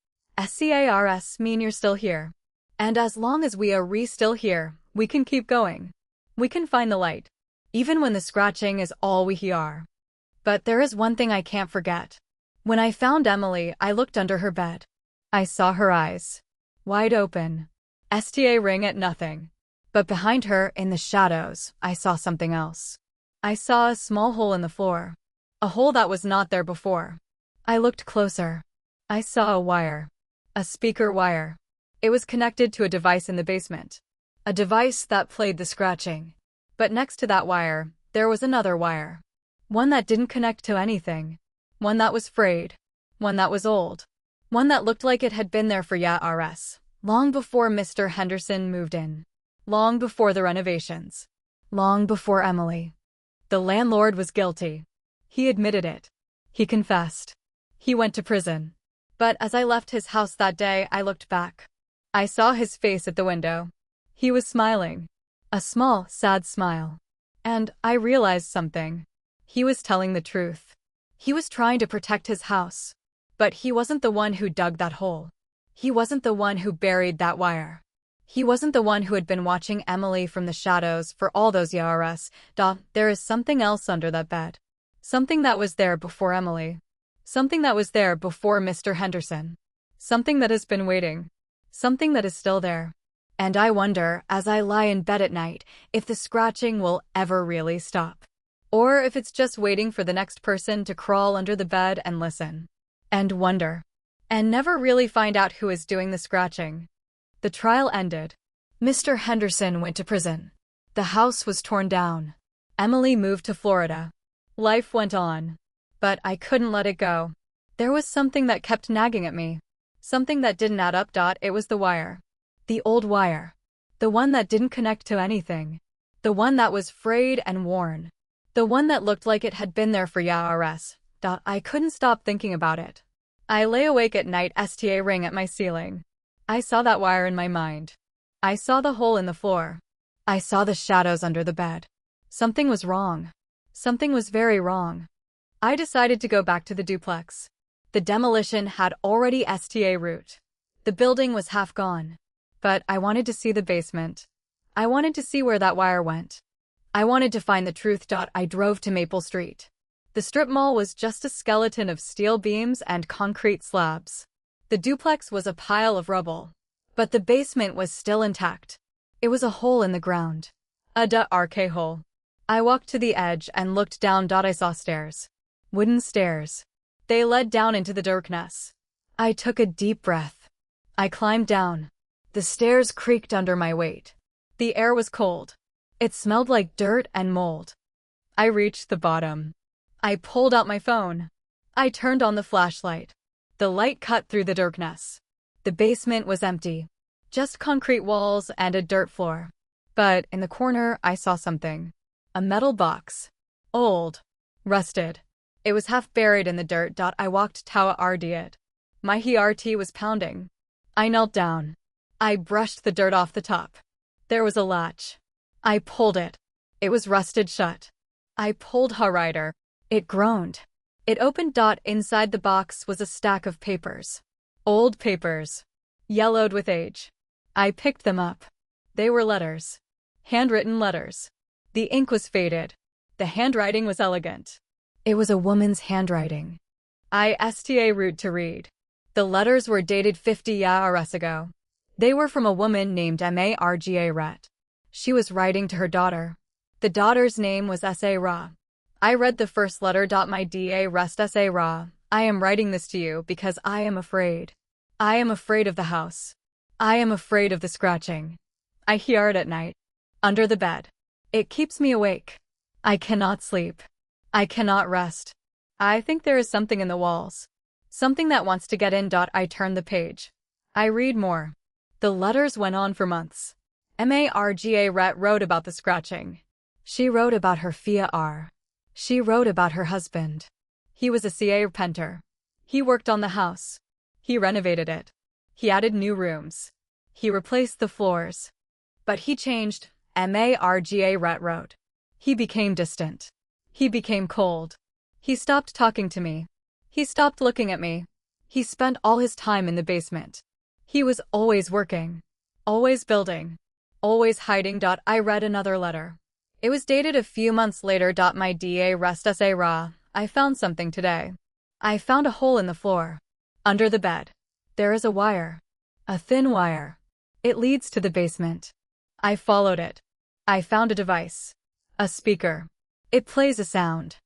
Scars mean you're still here. And as long as we are still here, we can keep going. We can find the light. Even when the scratching is all we hear. But there is one thing I can't forget. When I found Emily, I looked under her bed. I saw her eyes. Wide open. Ring at nothing. But behind her, in the shadows, I saw something else. I saw a small hole in the floor. A hole that was not there before. I looked closer. I saw a wire. A speaker wire. It was connected to a device in the basement. A device that played the scratching. But next to that wire, there was another wire. One that didn't connect to anything. One that was frayed. One that was old. One that looked like it had been there for years. Long before Mr. Henderson moved in. Long before the renovations. Long before Emily. The landlord was guilty. He admitted it. He confessed. He went to prison. But as I left his house that day, I looked back. I saw his face at the window. He was smiling. A small, sad smile. And I realized something. He was telling the truth. He was trying to protect his house. But he wasn't the one who dug that hole. He wasn't the one who buried that wire. He wasn't the one who had been watching Emily from the shadows for all those years. There is something else under that bed. Something that was there before Emily. Something that was there before Mr. Henderson. Something that has been waiting. Something that is still there. And I wonder, as I lie in bed at night, if the scratching will ever really stop. Or if it's just waiting for the next person to crawl under the bed and listen. And wonder. And never really find out who is doing the scratching. The trial ended. Mr. Henderson went to prison. The house was torn down. Emily moved to Florida. Life went on. But I couldn't let it go. There was something that kept nagging at me. Something that didn't add up. It was the wire. The old wire. The one that didn't connect to anything. The one that was frayed and worn. The one that looked like it had been there for years. I couldn't stop thinking about it. I lay awake at night, ring at my ceiling. I saw that wire in my mind. I saw the hole in the floor. I saw the shadows under the bed. Something was wrong. Something was very wrong. I decided to go back to the duplex. The demolition had already sta route. The building was half gone. But I wanted to see the basement. I wanted to see where that wire went. I wanted to find the truth. I drove to Maple Street. The strip mall was just a skeleton of steel beams and concrete slabs. The duplex was a pile of rubble. But the basement was still intact. It was a hole in the ground. A RK hole. I walked to the edge and looked down. I saw stairs. Wooden stairs. They led down into the darkness. I took a deep breath. I climbed down. The stairs creaked under my weight. The air was cold. It smelled like dirt and mold. I reached the bottom. I pulled out my phone. I turned on the flashlight. The light cut through the darkness. The basement was empty. Just concrete walls and a dirt floor. But in the corner, I saw something. A metal box. Old. Rusted. It was half buried in the dirt. I walked toward it. My heart was pounding. I knelt down. I brushed the dirt off the top. There was a latch. I pulled it. It was rusted shut. I pulled harder. It groaned. It opened. Inside the box was a stack of papers. Old papers. Yellowed with age. I picked them up. They were letters. Handwritten letters. The ink was faded. The handwriting was elegant. It was a woman's handwriting. I sta rude to read. The letters were dated 50 years ago. They were from a woman named Marga Rhett. She was writing to her daughter. The daughter's name was S.A. Ra. I read the first letter. My da rest S.A. Ra. I am writing this to you because I am afraid. I am afraid of the house. I am afraid of the scratching. I hear it at night. Under the bed. It keeps me awake. I cannot sleep. I cannot rest. I think there is something in the walls. Something that wants to get in. I turn the page. I read more. The letters went on for months. Marga Rhett wrote about the scratching. She wrote about her fear. She wrote about her husband. He was a carpenter. He worked on the house. He renovated it. He added new rooms. He replaced the floors. But he changed, Marga Rhett wrote. He became distant. He became cold. He stopped talking to me. He stopped looking at me. He spent all his time in the basement. He was always working. Always building. Always hiding. I read another letter. It was dated a few months later. My da rest S.A. Ra. I found something today. I found a hole in the floor. Under the bed. There is a wire. A thin wire. It leads to the basement. I followed it. I found a device. A speaker. It plays a sound.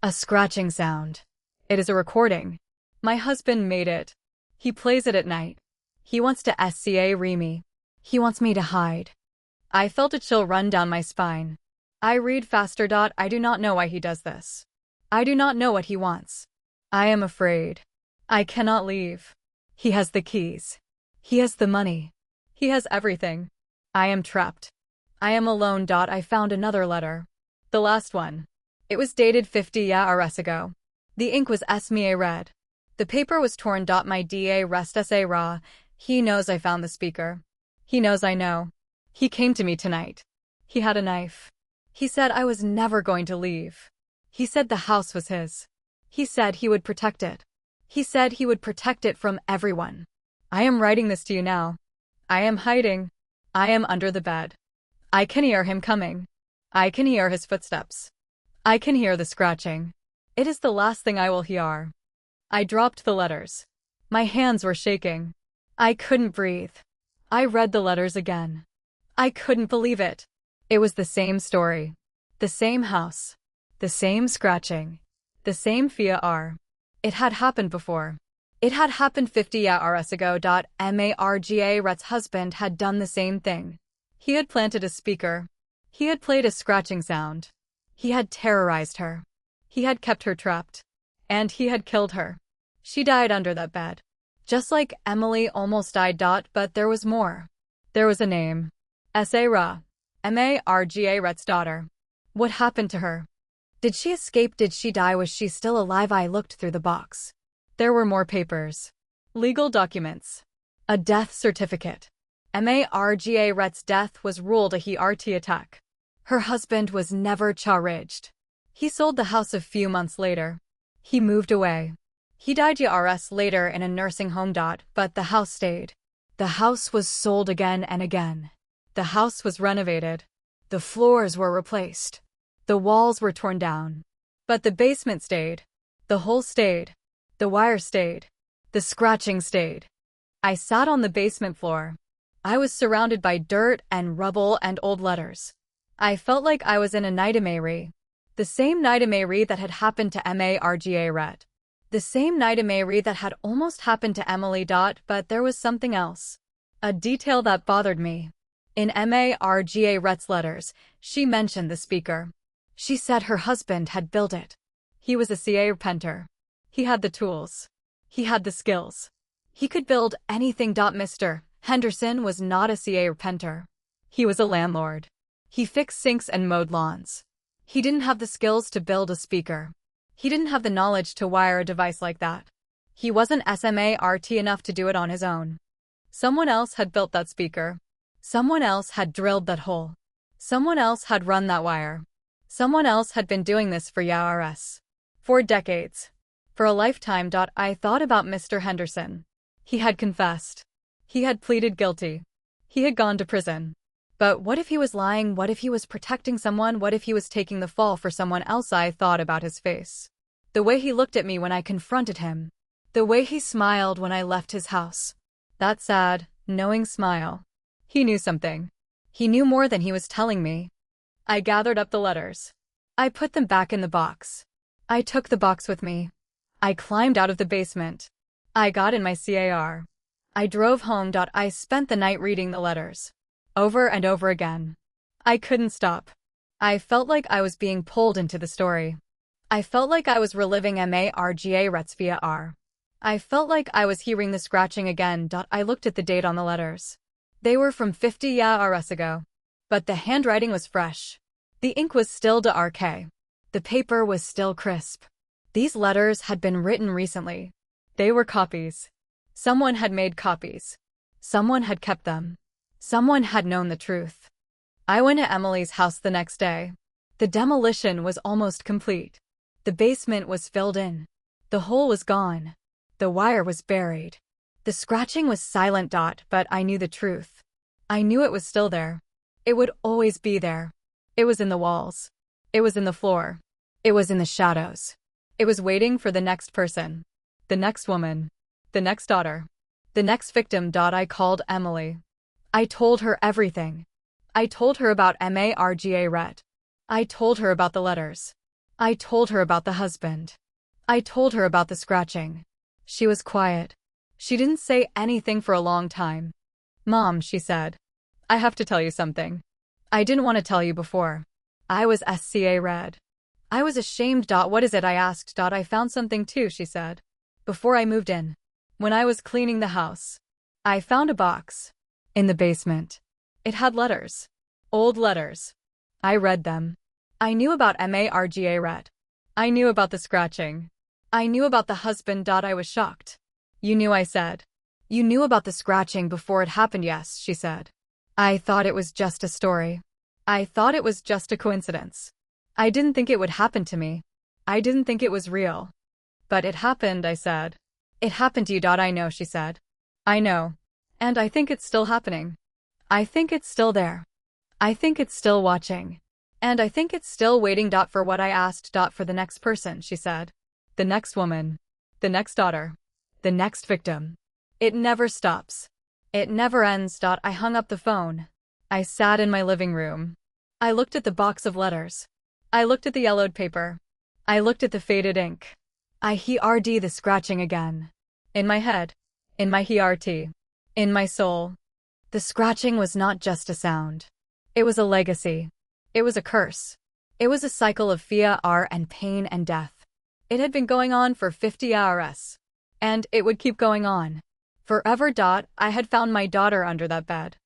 A scratching sound. It is a recording. My husband made it. He plays it at night. He wants to sca me. He wants me to hide. I felt a chill run down my spine. I read faster. I do not know why he does this. I do not know what he wants. I am afraid. I cannot leave. He has the keys. He has the money. He has everything. I am trapped. I am alone. I found another letter. The last one. It was dated 50 years ago. The ink was esme red. The paper was torn. My da rest S.A. Ra. He knows I found the speaker. He knows I know. He came to me tonight. He had a knife. He said I was never going to leave. He said the house was his. He said he would protect it. He said he would protect it from everyone. I am writing this to you now. I am hiding. I am under the bed. I can hear him coming. I can hear his footsteps. I can hear the scratching. It is the last thing I will hear. I dropped the letters. My hands were shaking. I couldn't breathe. I read the letters again. I couldn't believe it. It was the same story. The same house. The same scratching. The same fear. It had happened before. It had happened 50 years ago. Marga Rhett's husband had done the same thing. He had planted a speaker. He had played a scratching sound. He had terrorized her. He had kept her trapped. And he had killed her. She died under that bed. Just like Emily almost died. But there was more. There was a name. S.A. Ra. Marga Rhett's daughter. What happened to her? Did she escape? Did she die? Was she still alive? I looked through the box. There were more papers. Legal documents. A death certificate. Marga Rhett's death was ruled a heart attack. Her husband was never charged. He sold the house a few months later. He moved away. He died years later in a nursing home. But the house stayed. The house was sold again and again. The house was renovated. The floors were replaced. The walls were torn down. But the basement stayed. The hole stayed. The wire stayed. The scratching stayed. I sat on the basement floor. I was surrounded by dirt and rubble and old letters. I felt like I was in a nightmare. The same nightmare that had happened to Margaret. The same nightmare that had almost happened to Emily. But there was something else. A detail that bothered me. In Margaret's letters, she mentioned the speaker. She said her husband had built it. He was a carpenter. He had the tools. He had the skills. He could build anything. Mr. Henderson was not a carpenter. He was a landlord. He fixed sinks and mowed lawns. He didn't have the skills to build a speaker. He didn't have the knowledge to wire a device like that. He wasn't smart enough to do it on his own. Someone else had built that speaker. Someone else had drilled that hole. Someone else had run that wire. Someone else had been doing this for years. For decades. For a lifetime. I thought about Mr. Henderson. He had confessed. He had pleaded guilty. He had gone to prison. But what if he was lying? What if he was protecting someone? What if he was taking the fall for someone else? I thought about his face. The way he looked at me when I confronted him. The way he smiled when I left his house. That sad, knowing smile. He knew something. He knew more than he was telling me. I gathered up the letters. I put them back in the box. I took the box with me. I climbed out of the basement. I got in my car. I drove home. I spent the night reading the letters. Over and over again. I couldn't stop. I felt like I was being pulled into the story. I felt like I was reliving Margaret's VR. I felt like I was hearing the scratching again. I looked at the date on the letters. They were from 50 years ago. But the handwriting was fresh. The ink was still dark. The paper was still crisp. These letters had been written recently. They were copies. Someone had made copies. Someone had kept them. Someone had known the truth. I went to Emily's house the next day. The demolition was almost complete. The basement was filled in. The hole was gone. The wire was buried. The scratching was silent. But I knew the truth. I knew it was still there. It would always be there. It was in the walls. It was in the floor. It was in the shadows. It was waiting for the next person. The next woman. The next daughter. The next victim. I called Emily. I told her everything. I told her about Margaret. I told her about the letters. I told her about the husband. I told her about the scratching. She was quiet. She didn't say anything for a long time. Mom, she said. I have to tell you something. I didn't want to tell you before. I was scared. I was ashamed. What is it? I asked. I found something too, she said. Before I moved in. When I was cleaning the house. I found a box. In the basement. It had letters. Old letters. I read them. I knew about Margaret. I knew about the scratching. I knew about the husband. I was shocked. You knew, I said. You knew about the scratching before it happened. Yes, she said. I thought it was just a story. I thought it was just a coincidence. I didn't think it would happen to me. I didn't think it was real. But it happened, I said. It happened to you. I know, she said. I know. And I think it's still happening. I think it's still there. I think it's still watching. And I think it's still waiting. For what I asked. For the next person, she said. The next woman. The next daughter. The next victim. It never stops. It never ends. I hung up the phone. I sat in my living room. I looked at the box of letters. I looked at the yellowed paper. I looked at the faded ink. I heard the scratching again. In my head. In my heart. In my soul. The scratching was not just a sound. It was a legacy. It was a curse. It was a cycle of fear and pain and death. It had been going on for 50 years. And it would keep going on. Forever. I had found my daughter under that bed.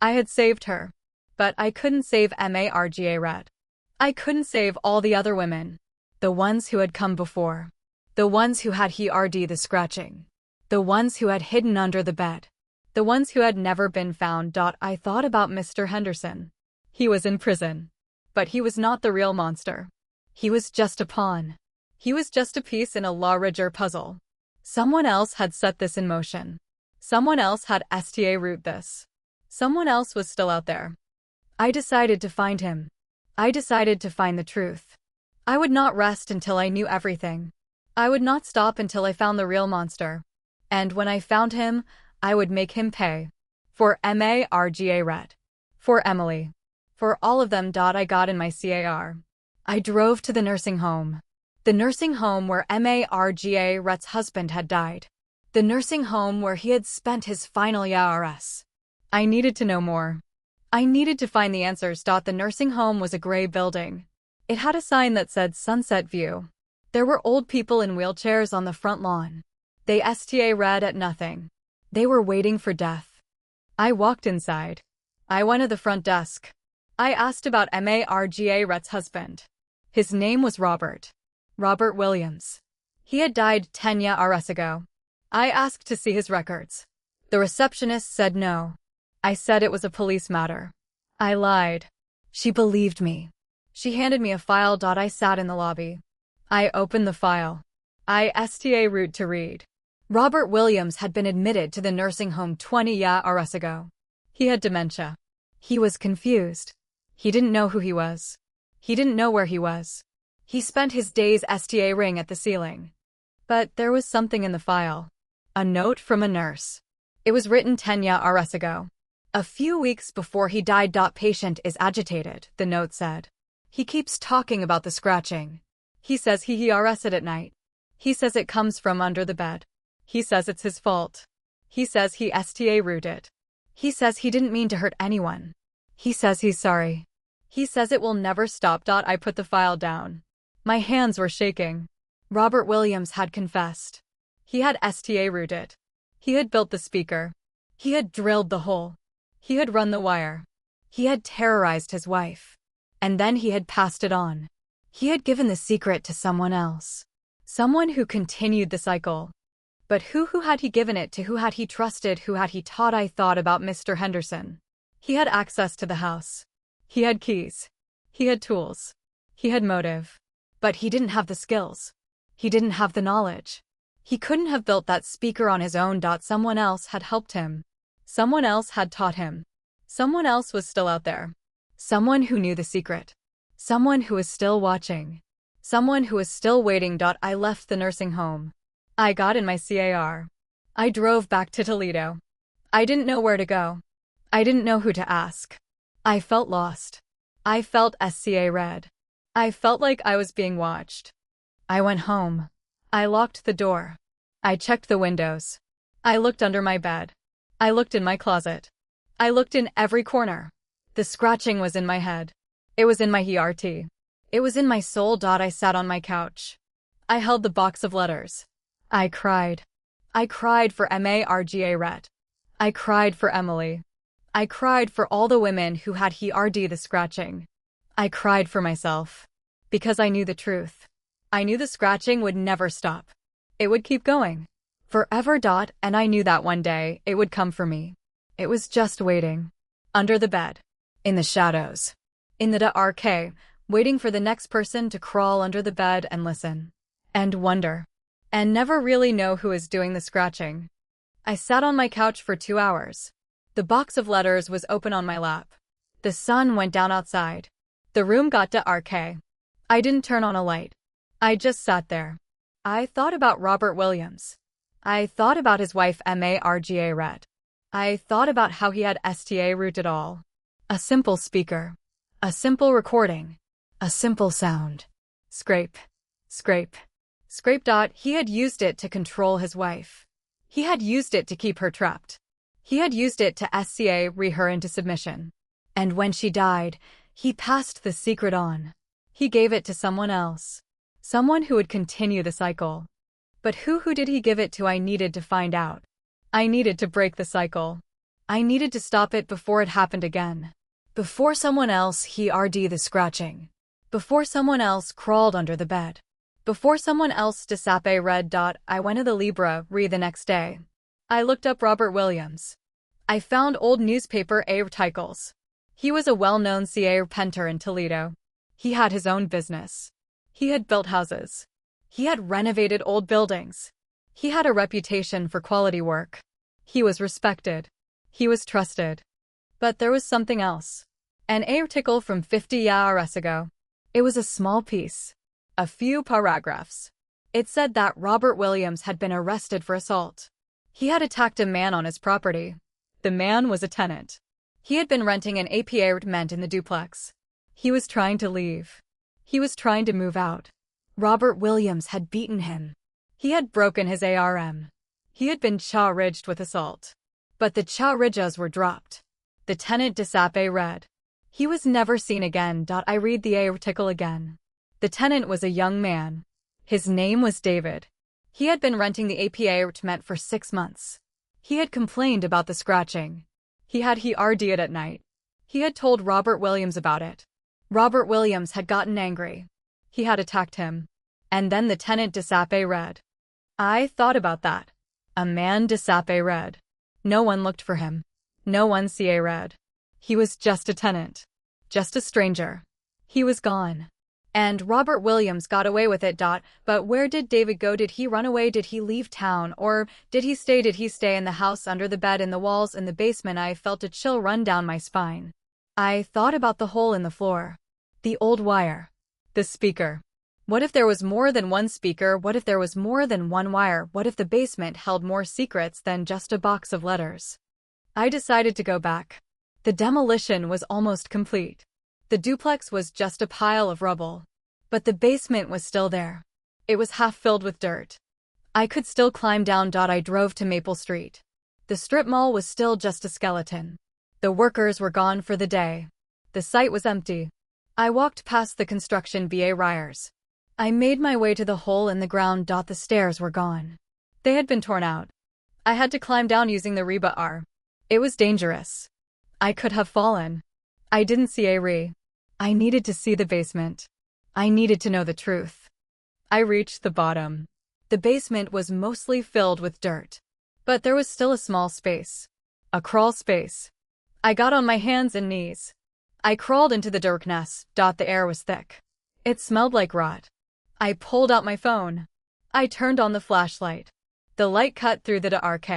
I had saved her. But I couldn't save Margaret. I couldn't save all the other women. The ones who had come before. The ones who had heard the scratching. The ones who had hidden under the bed. The ones who had never been found. I thought about Mr. Henderson. He was in prison. But he was not the real monster. He was just a pawn. He was just a piece in a larger puzzle. Someone else had set this in motion. Someone else had STA root this. Someone else was still out there. I decided to find him. I decided to find the truth. I would not rest until I knew everything. I would not stop until I found the real monster. And when I found him, I would make him pay. For Marga Ret. For Emily. For all of them. I got in my car. I drove to the nursing home. The nursing home where Marga Ret's husband had died. The nursing home where he had spent his final years. I needed to know more. I needed to find the answers. The nursing home was a gray building. It had a sign that said Sunset View. There were old people in wheelchairs on the front lawn. They STA read at nothing. They were waiting for death. I walked inside. I went to the front desk. I asked about Marga Ret's husband. His name was Robert. Robert Williams. He had died 10 years ago. I asked to see his records. The receptionist said no. I said it was a police matter. I lied. She believed me. She handed me a file. I sat in the lobby. I opened the file. I STA root to read. Robert Williams had been admitted to the nursing home 20 years ago. He had dementia. He was confused. He didn't know who he was. He didn't know where he was. He spent his days STA ring at the ceiling. But there was something in the file. A note from a nurse. It was written 10 years ago. A few weeks before he died. Patient is agitated, the note said. He keeps talking about the scratching. He says he hears it at night. He says it comes from under the bed. He says it's his fault. He says he STA rooted. He says he didn't mean to hurt anyone. He says he's sorry. He says it will never stop. I put the file down. My hands were shaking. Robert Williams had confessed. He had STA rooted. He had built the speaker. He had drilled the hole. He had run the wire. He had terrorized his wife. And then he had passed it on. He had given the secret to someone else. Someone who continued the cycle. But who had he given it to? Who had he trusted? Who had he taught? I thought about Mr. Henderson. He had access to the house. He had keys. He had tools. He had motive. But he didn't have the skills. He didn't have the knowledge. He couldn't have built that speaker on his own. Someone else had helped him. Someone else had taught him. Someone else was still out there. Someone who knew the secret. Someone who was still watching. Someone who was still waiting. I left the nursing home. I got in my car. I drove back to Toledo. I didn't know where to go. I didn't know who to ask. I felt lost. I felt STA red. I felt like I was being watched. I went home. I locked the door. I checked the windows. I looked under my bed. I looked in my closet. I looked in every corner. The scratching was in my head. It was in my heart. It was in my soul. I sat on my couch. I held the box of letters. I cried. I cried for Marga Ret. I cried for Emily. I cried for all the women who had heard the scratching. I cried for myself. Because I knew the truth. I knew the scratching would never stop. It would keep going. Forever. And I knew that one day it would come for me. It was just waiting. Under the bed. In the shadows. In the dark. Waiting for the next person to crawl under the bed and listen. And wonder. And never really know who is doing the scratching. I sat on my couch for 2 hours. The box of letters was open on my lap. The sun went down outside. The room got dark. I didn't turn on a light. I just sat there. I thought about Robert Williams. I thought about his wife Marga Ret. I thought about how he had STA rooted all. A simple speaker. A simple recording. A simple sound. Scrape. Scrape. Scrape. He had used it to control his wife. He had used it to keep her trapped. He had used it to STA her into submission. And when she died, he passed the secret on. He gave it to someone else. Someone who would continue the cycle. But who did he give it to? I needed to find out. I needed to break the cycle. I needed to stop it before it happened again. Before someone else heard the scratching. Before someone else crawled under the bed. Before someone else STA read. I went to the library the next day. I looked up Robert Williams. I found old newspaper articles. He was a well-known painter in Toledo. He had his own business. He had built houses. He had renovated old buildings. He had a reputation for quality work. He was respected. He was trusted. But there was something else. An article from 50 years ago. It was a small piece. A few paragraphs. It said that Robert Williams had been arrested for assault. He had attacked a man on his property. The man was a tenant. He had been renting an apartment in the duplex. He was trying to leave. He was trying to move out. Robert Williams had beaten him. He had broken his arm. He had been charged with assault. But the charges were dropped. The tenant disappeared. He was never seen again. I read the article again. The tenant was a young man. His name was David. He had been renting the apartment for 6 months. He had complained about the scratching. He RD'd at night. He had told Robert Williams about it. Robert Williams had gotten angry. He had attacked him. And then the tenant disappeared. I thought about that. A man disappeared. No one looked for him. No one saw. He was just a tenant. Just a stranger. He was gone. And Robert Williams got away with it. But where did David go? Did he run away? Did he leave town? Or did he stay? Did he stay in the house, under the bed, in the walls, in the basement? I felt a chill run down my spine. I thought about the hole in the floor. The old wire. The speaker. What if there was more than one speaker? What if there was more than one wire? What if the basement held more secrets than just a box of letters? I decided to go back. The demolition was almost complete. The duplex was just a pile of rubble. But the basement was still there. It was half filled with dirt. I could still climb down. I drove to Maple Street. The strip mall was still just a skeleton. The workers were gone for the day. The site was empty. I walked past the construction barriers. I made my way to the hole in the ground. The stairs were gone. They had been torn out. I had to climb down using the rebar. It was dangerous. I could have fallen. I didn't see I needed to see the basement. I needed to know the truth. I reached the bottom. The basement was mostly filled with dirt. But there was still a small space. A crawl space. I got on my hands and knees. I crawled into the darkness. The air was thick. It smelled like rot. I pulled out my phone. I turned on the flashlight. The light cut through the dark.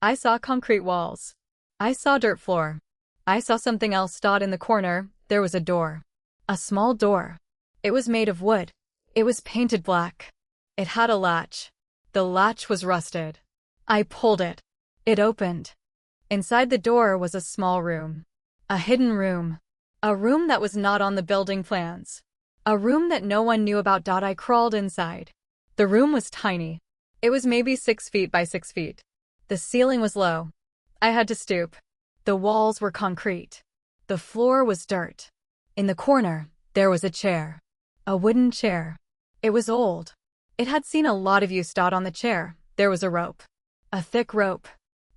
I saw concrete walls. I saw dirt floor. I saw something else. In the corner, there was a door. A small door. It was made of wood. It was painted black. It had a latch. The latch was rusted. I pulled it. It opened. Inside the door was a small room. A hidden room. A room that was not on the building plans. A room that no one knew about. I crawled inside. The room was tiny. It was maybe 6 feet by 6 feet. The ceiling was low. I had to stoop. The walls were concrete. The floor was dirt. In the corner, there was a chair. A wooden chair. It was old. It had seen a lot of use. On the chair, there was a rope. A thick rope.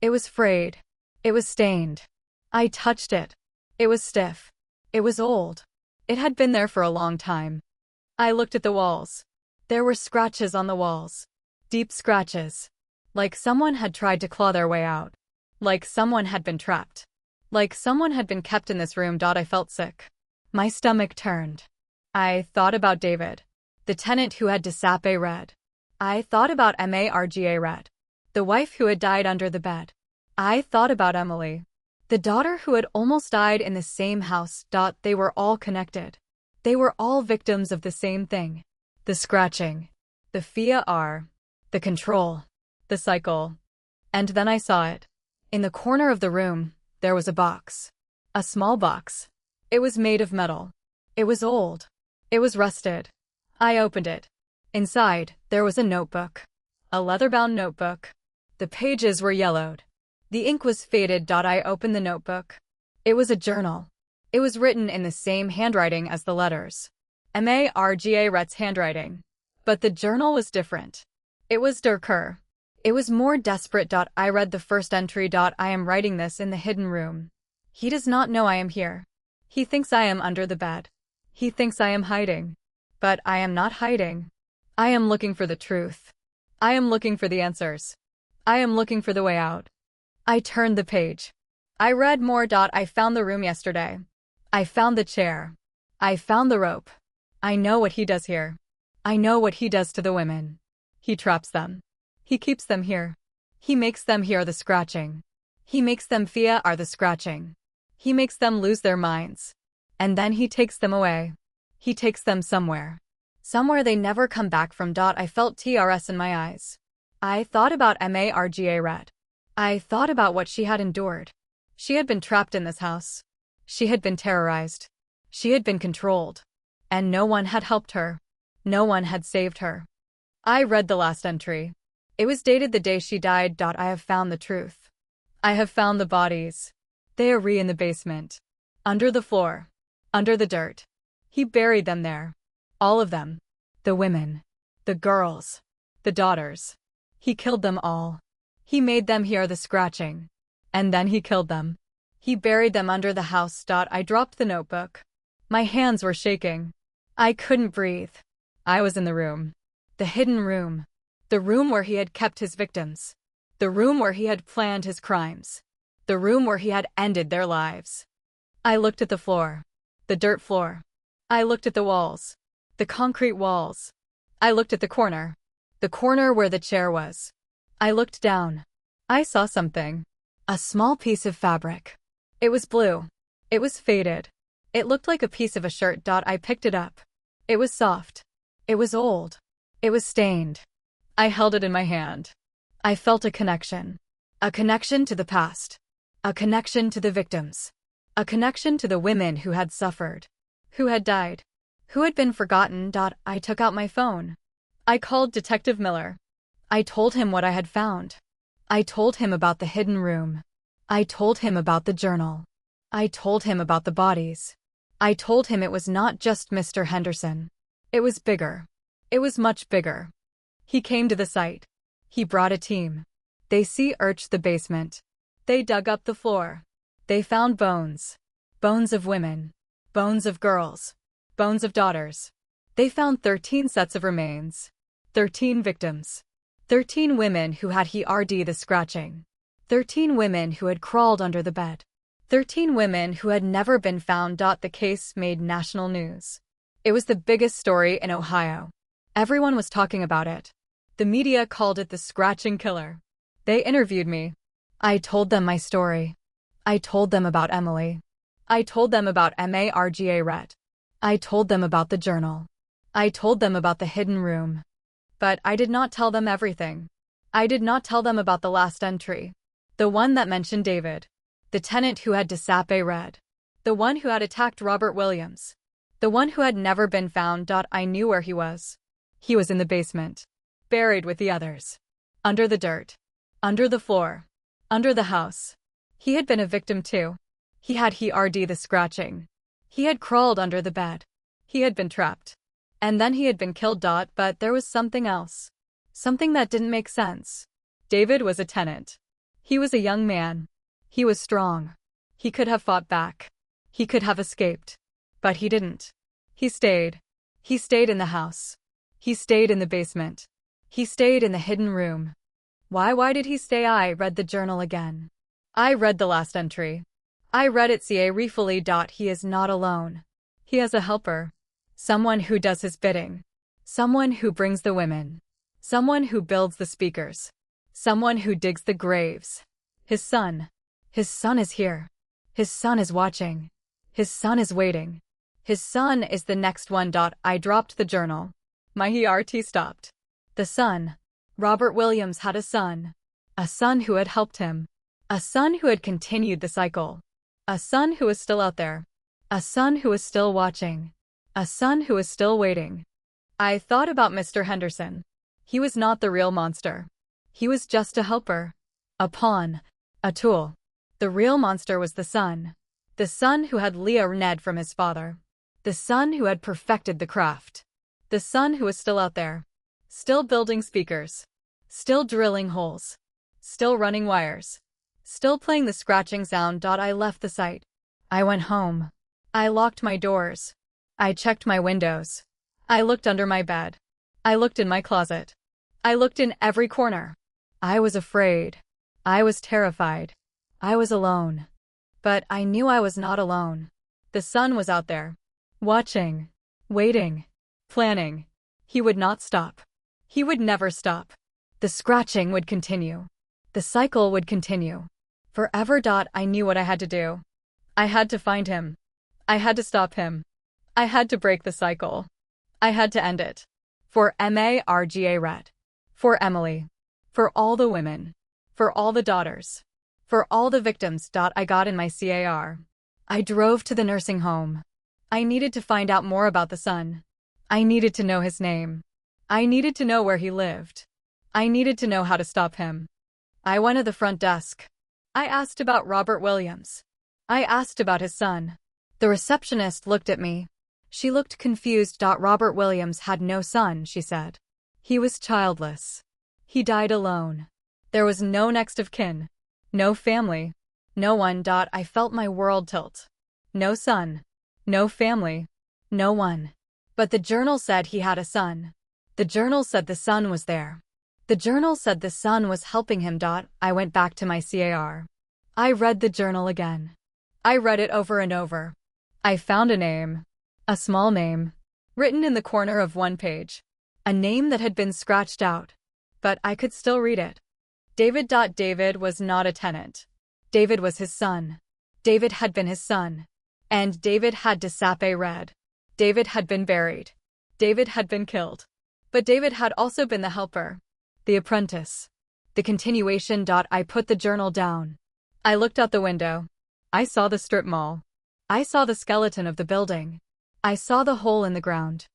It was frayed. It was stained. I touched it. It was stiff. It was old. It had been there for a long time. I looked at the walls. There were scratches on the walls. Deep scratches. Like someone had tried to claw their way out. Like someone had been trapped. Like someone had been kept in this room. I felt sick. My stomach turned. I thought about David, the tenant who had disappeared. I thought about Margaret, the wife who had died under the bed. I thought about Emily, the daughter who had almost died in the same house. They were all connected. They were all victims of the same thing. The scratching. The fear. The control. The cycle. And then I saw it. In the corner of the room, there was a box. A small box. It was made of metal. It was old. It was rusted. I opened it. Inside, there was a notebook. A leather-bound notebook. The pages were yellowed. The ink was faded. I opened the notebook. It was a journal. It was written in the same handwriting as the letters. Margaret's handwriting. But the journal was different. It was darker. It was more desperate. I read the first entry. I am writing this in the hidden room. He does not know I am here. He thinks I am under the bed. He thinks I am hiding. But I am not hiding. I am looking for the truth. I am looking for the answers. I am looking for the way out. I turned the page. I read more. I found the room yesterday. I found the chair. I found the rope. I know what he does here. I know what he does to the women. He traps them. He keeps them here. He makes them hear the scratching. He makes them fear the scratching. He makes them lose their minds. And then he takes them away. He takes them somewhere. Somewhere they never come back from. I felt TRS in my eyes. I thought about Marga Red. I thought about what she had endured. She had been trapped in this house. She had been terrorized. She had been controlled. And no one had helped her. No one had saved her. I read the last entry. It was dated the day she died. I have found the truth. I have found the bodies. They are in the basement. Under the floor. Under the dirt. He buried them there. All of them. The women. The girls. The daughters. He killed them all. He made them hear the scratching. And then he killed them. He buried them under the house. I dropped the notebook. My hands were shaking. I couldn't breathe. I was in the room. The hidden room. The room where he had kept his victims. The room where he had planned his crimes. The room where he had ended their lives. I looked at the floor. The dirt floor. I looked at the walls. The concrete walls. I looked at the corner. The corner where the chair was. I looked down. I saw something. A small piece of fabric. It was blue. It was faded. It looked like a piece of a shirt. I picked it up. It was soft. It was old. It was stained. I held it in my hand. I felt a connection. A connection to the past. A connection to the victims. A connection to the women who had suffered. Who had died. Who had been forgotten. I took out my phone. I called Detective Miller. I told him what I had found. I told him about the hidden room. I told him about the journal. I told him about the bodies. I told him it was not just Mr. Henderson. It was bigger. It was much bigger. He came to the site. He brought a team. They searched the basement. They dug up the floor. They found bones. Bones of women. Bones of girls. Bones of daughters. They found 13 sets of remains. 13 victims. 13 women who had heard the scratching. 13 women who had crawled under the bed. 13 women who had never been found. The case made national news. It was the biggest story in Ohio. Everyone was talking about it. The media called it the scratching killer. They interviewed me. I told them my story. I told them about Emily. I told them about Marga Red. I told them about the journal. I told them about the hidden room. But I did not tell them everything. I did not tell them about the last entry. The one that mentioned David. The tenant who had disapped Red. The one who had attacked Robert Williams. The one who had never been found. I knew where he was. He was in the basement. Buried with the others. Under the dirt. Under the floor. Under the house. He had been a victim too. He had heard the scratching. He had crawled under the bed. He had been trapped. And then he had been killed. But there was something else. Something that didn't make sense. David was a tenant. He was a young man. He was strong. He could have fought back. He could have escaped. But he didn't. He stayed. He stayed in the house. He stayed in the basement. He stayed in the hidden room. Why did he stay? I read the journal again. I read the last entry. I read it carefully. He is not alone. He has a helper. Someone who does his bidding. Someone who brings the women. Someone who builds the speakers. Someone who digs the graves. His son. His son is here. His son is watching. His son is waiting. His son is the next one. I dropped the journal. My heart stopped. The son. Robert Williams had a son. A son who had helped him. A son who had continued the cycle. A son who was still out there. A son who was still watching. A son who was still waiting. I thought about Mr. Henderson. He was not the real monster. He was just a helper. A pawn. A tool. The real monster was the son. The son who had Ned from his father. The son who had perfected the craft. The son who was still out there. Still building speakers. Still drilling holes. Still running wires. Still playing the scratching sound. I left the site. I went home. I locked my doors. I checked my windows. I looked under my bed. I looked in my closet. I looked in every corner. I was afraid. I was terrified. I was alone. But I knew I was not alone. The son was out there. Watching. Waiting. Planning. He would not stop. He would never stop. The scratching would continue. The cycle would continue. Forever. I knew what I had to do. I had to find him. I had to stop him. I had to break the cycle. I had to end it. For Marga Red. For Emily. For all the women. For all the daughters. For all the victims. I got in my car. I drove to the nursing home. I needed to find out more about the son. I needed to know his name. I needed to know where he lived. I needed to know how to stop him. I went to the front desk. I asked about Robert Williams. I asked about his son. The receptionist looked at me. She looked confused. Robert Williams had no son, she said. He was childless. He died alone. There was no next of kin. No family. No one. I felt my world tilt. No son. No family. No one. But the journal said he had a son. The journal said the son was there. The journal said the son was helping him. I went back to my car. I read the journal again. I read it over and over. I found a name. A small name. Written in the corner of one page. A name that had been scratched out. But I could still read it. David. David was not a tenant. David was his son. David had been his son. And David had disappeared. Red. David had been buried. David had been killed. But David had also been the helper. The apprentice. The continuation. I put the journal down. I looked out the window. I saw the strip mall. I saw the skeleton of the building. I saw the hole in the ground.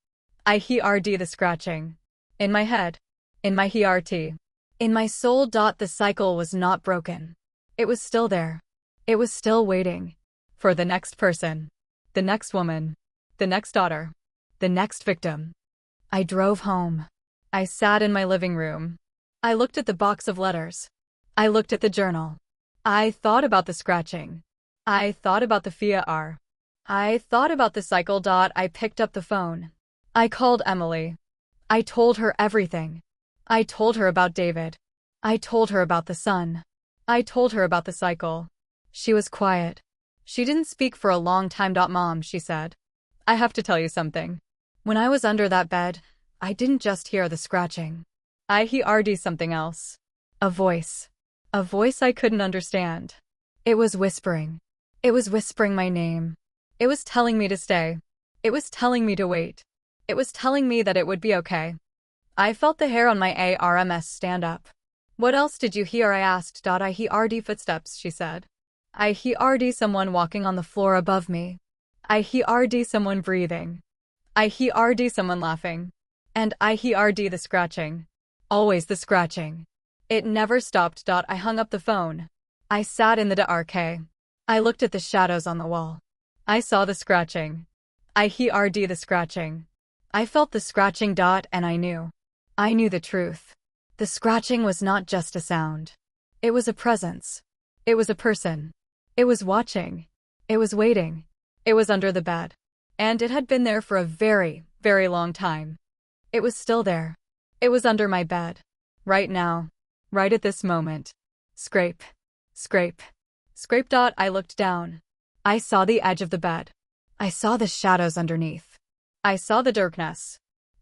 I heard the scratching. In my head. In my heart. In my soul. The cycle was not broken. It was still there. It was still waiting. For the next person. The next woman. The next daughter. The next victim. I drove home. I sat in my living room. I looked at the box of letters. I looked at the journal. I thought about the scratching. I thought about the fear. I thought about the cycle. I picked up the phone. I called Emily. I told her everything. I told her about David. I told her about the son. I told her about the cycle. She was quiet. She didn't speak for a long time. Mom, she said. I have to tell you something. When I was under that bed, I didn't just hear the scratching. I heard something else. A voice. A voice I couldn't understand. It was whispering. It was whispering my name. It was telling me to stay. It was telling me to wait. It was telling me that it would be okay. I felt the hair on my arms stand up. What else did you hear? I asked. I heard footsteps, she said. I heard someone walking on the floor above me. I heard someone breathing. I heard someone laughing. And I heard the scratching. Always the scratching. It never stopped. I hung up the phone. I sat in the dark. I looked at the shadows on the wall. I saw the scratching. I heard the scratching. I felt the scratching. And I knew. I knew the truth. The scratching was not just a sound. It was a presence. It was a person. It was watching. It was waiting. It was under the bed. And it had been there for a very, very long time. It was still there. It was under my bed. Right now. Right at this moment. Scrape. Scrape. Scrape. I looked down. I saw the edge of the bed. I saw the shadows underneath. I saw the darkness.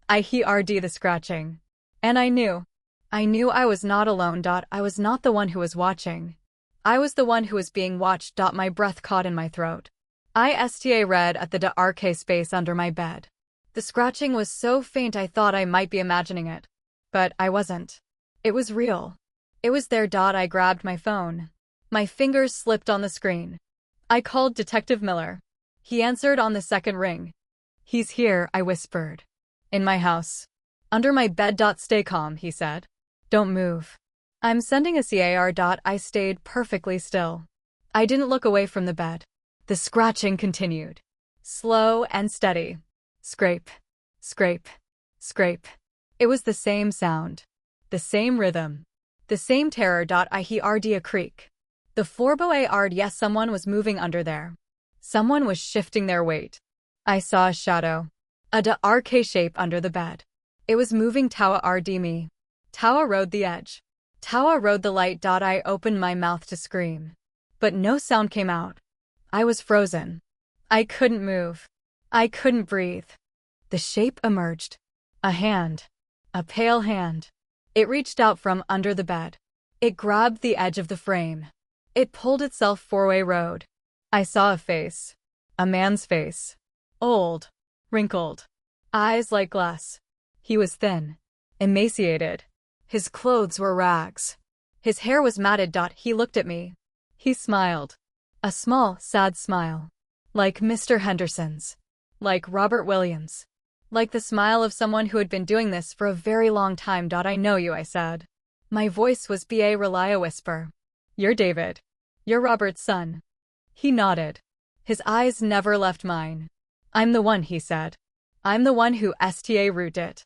I heard the scratching. And I knew. I knew I was not alone. I was not the one who was watching. I was the one who was being watched. My breath caught in my throat. I read at the dark space under my bed. The scratching was so faint I thought I might be imagining it. But I wasn't. It was real. It was there. I grabbed my phone. My fingers slipped on the screen. I called Detective Miller. He answered on the second ring. He's here, I whispered. In my house. Under my bed. Stay calm, he said. Don't move. I'm sending a CAR. I stayed perfectly still. I didn't look away from the bed. The scratching continued. Slow and steady. Scrape. Scrape. Scrape. It was the same sound. The same rhythm. The same terror. I heard a creak. The floorboard. Yes, someone was moving under there. Someone was shifting their weight. I saw a shadow. A dark shape under the bed. It was moving toward me. Toward the edge. Toward the light. I opened my mouth to scream. But no sound came out. I was frozen. I couldn't move. I couldn't breathe. The shape emerged. A hand. A pale hand. It reached out from under the bed. It grabbed the edge of the frame. It pulled itself four-way road. I saw a face. A man's face. Old. Wrinkled. Eyes like glass. He was thin. Emaciated. His clothes were rags. His hair was matted. He looked at me. He smiled. A small, sad smile. Like Mr. Henderson's. Like Robert Williams. Like the smile of someone who had been doing this for a very long time. I know you, I said. My voice was a whisper. You're David. You're Robert's son. He nodded. His eyes never left mine. I'm the one, he said. I'm the one who rooted it.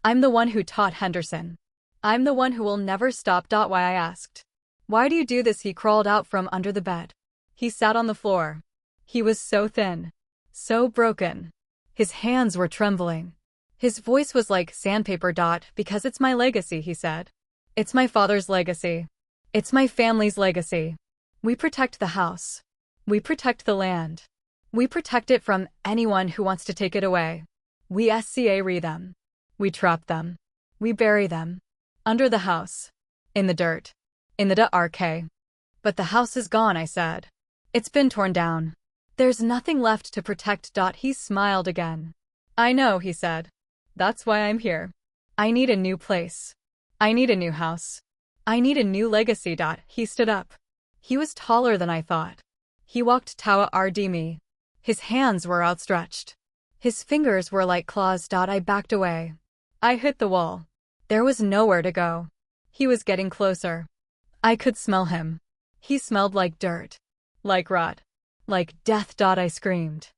I'm the one who taught Henderson. I'm the one who will never stop. Why, I asked. Why do you do this? He crawled out from under the bed. He sat on the floor. He was so thin. So broken. His hands were trembling. His voice was like sandpaper. Because it's my legacy, he said. It's my father's legacy. It's my family's legacy. We protect the house. We protect the land. We protect it from anyone who wants to take it away. We scare them. We trap them. We bury them. Under the house. In the dirt. In the dark. But the house is gone, I said. It's been torn down. There's nothing left to protect. He smiled again. I know, he said. That's why I'm here. I need a new place. I need a new house. I need a new legacy. He stood up. He was taller than I thought. He walked toward me. His hands were outstretched. His fingers were like claws. I backed away. I hit the wall. There was nowhere to go. He was getting closer. I could smell him. He smelled like dirt. Like rot. Like death. I screamed.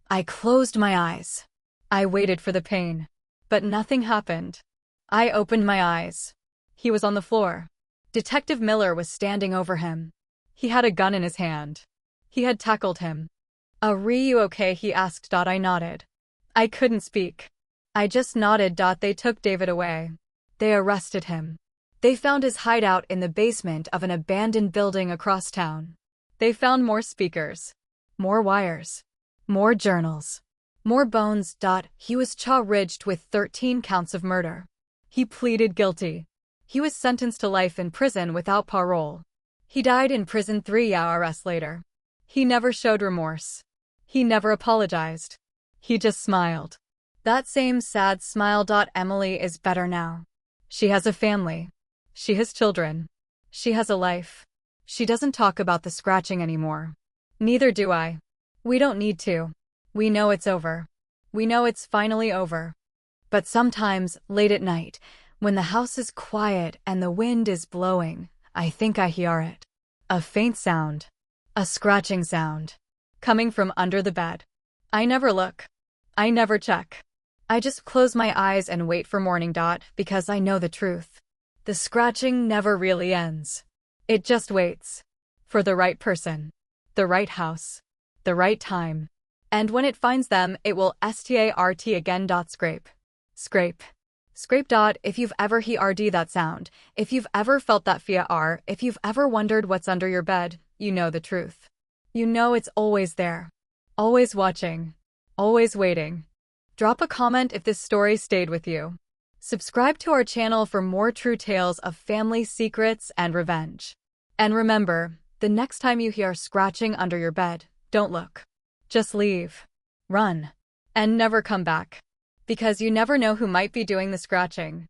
I closed my eyes. I waited for the pain. But nothing happened. I opened my eyes. He was on the floor. Detective Miller was standing over him. He had a gun in his hand. He had tackled him. Are you okay? He asked. I nodded. I couldn't speak. I just nodded. They took David away. They arrested him. They found his hideout in the basement of an abandoned building across town. They found more speakers. More wires. More journals. More bones. He was charged with 13 counts of murder. He pleaded guilty. He was sentenced to life in prison without parole. He died in prison 3 hours later. He never showed remorse. He never apologized. He just smiled. That same sad smile. Emily is better now. She has a family. She has children. She has a life. She doesn't talk about the scratching anymore. Neither do I. We don't need to. We know it's over. We know it's finally over. But sometimes, late at night, when the house is quiet and the wind is blowing, I think I hear it. A faint sound. A scratching sound. Coming from under the bed. I never look. I never check. I just close my eyes and wait for morning. Because I know the truth. The scratching never really ends. It just waits. For the right person. The right house. The right time. And when it finds them, it will start again. Scrape. Scrape. Scrape. If you've ever heard that sound, if you've ever felt that fear, if you've ever wondered what's under your bed, you know the truth. You know it's always there. Always watching. Always waiting. Drop a comment if this story stayed with you. Subscribe to our channel for more true tales of family secrets and revenge. And remember, the next time you hear scratching under your bed, don't look. Just leave. Run. And never come back. Because you never know who might be doing the scratching.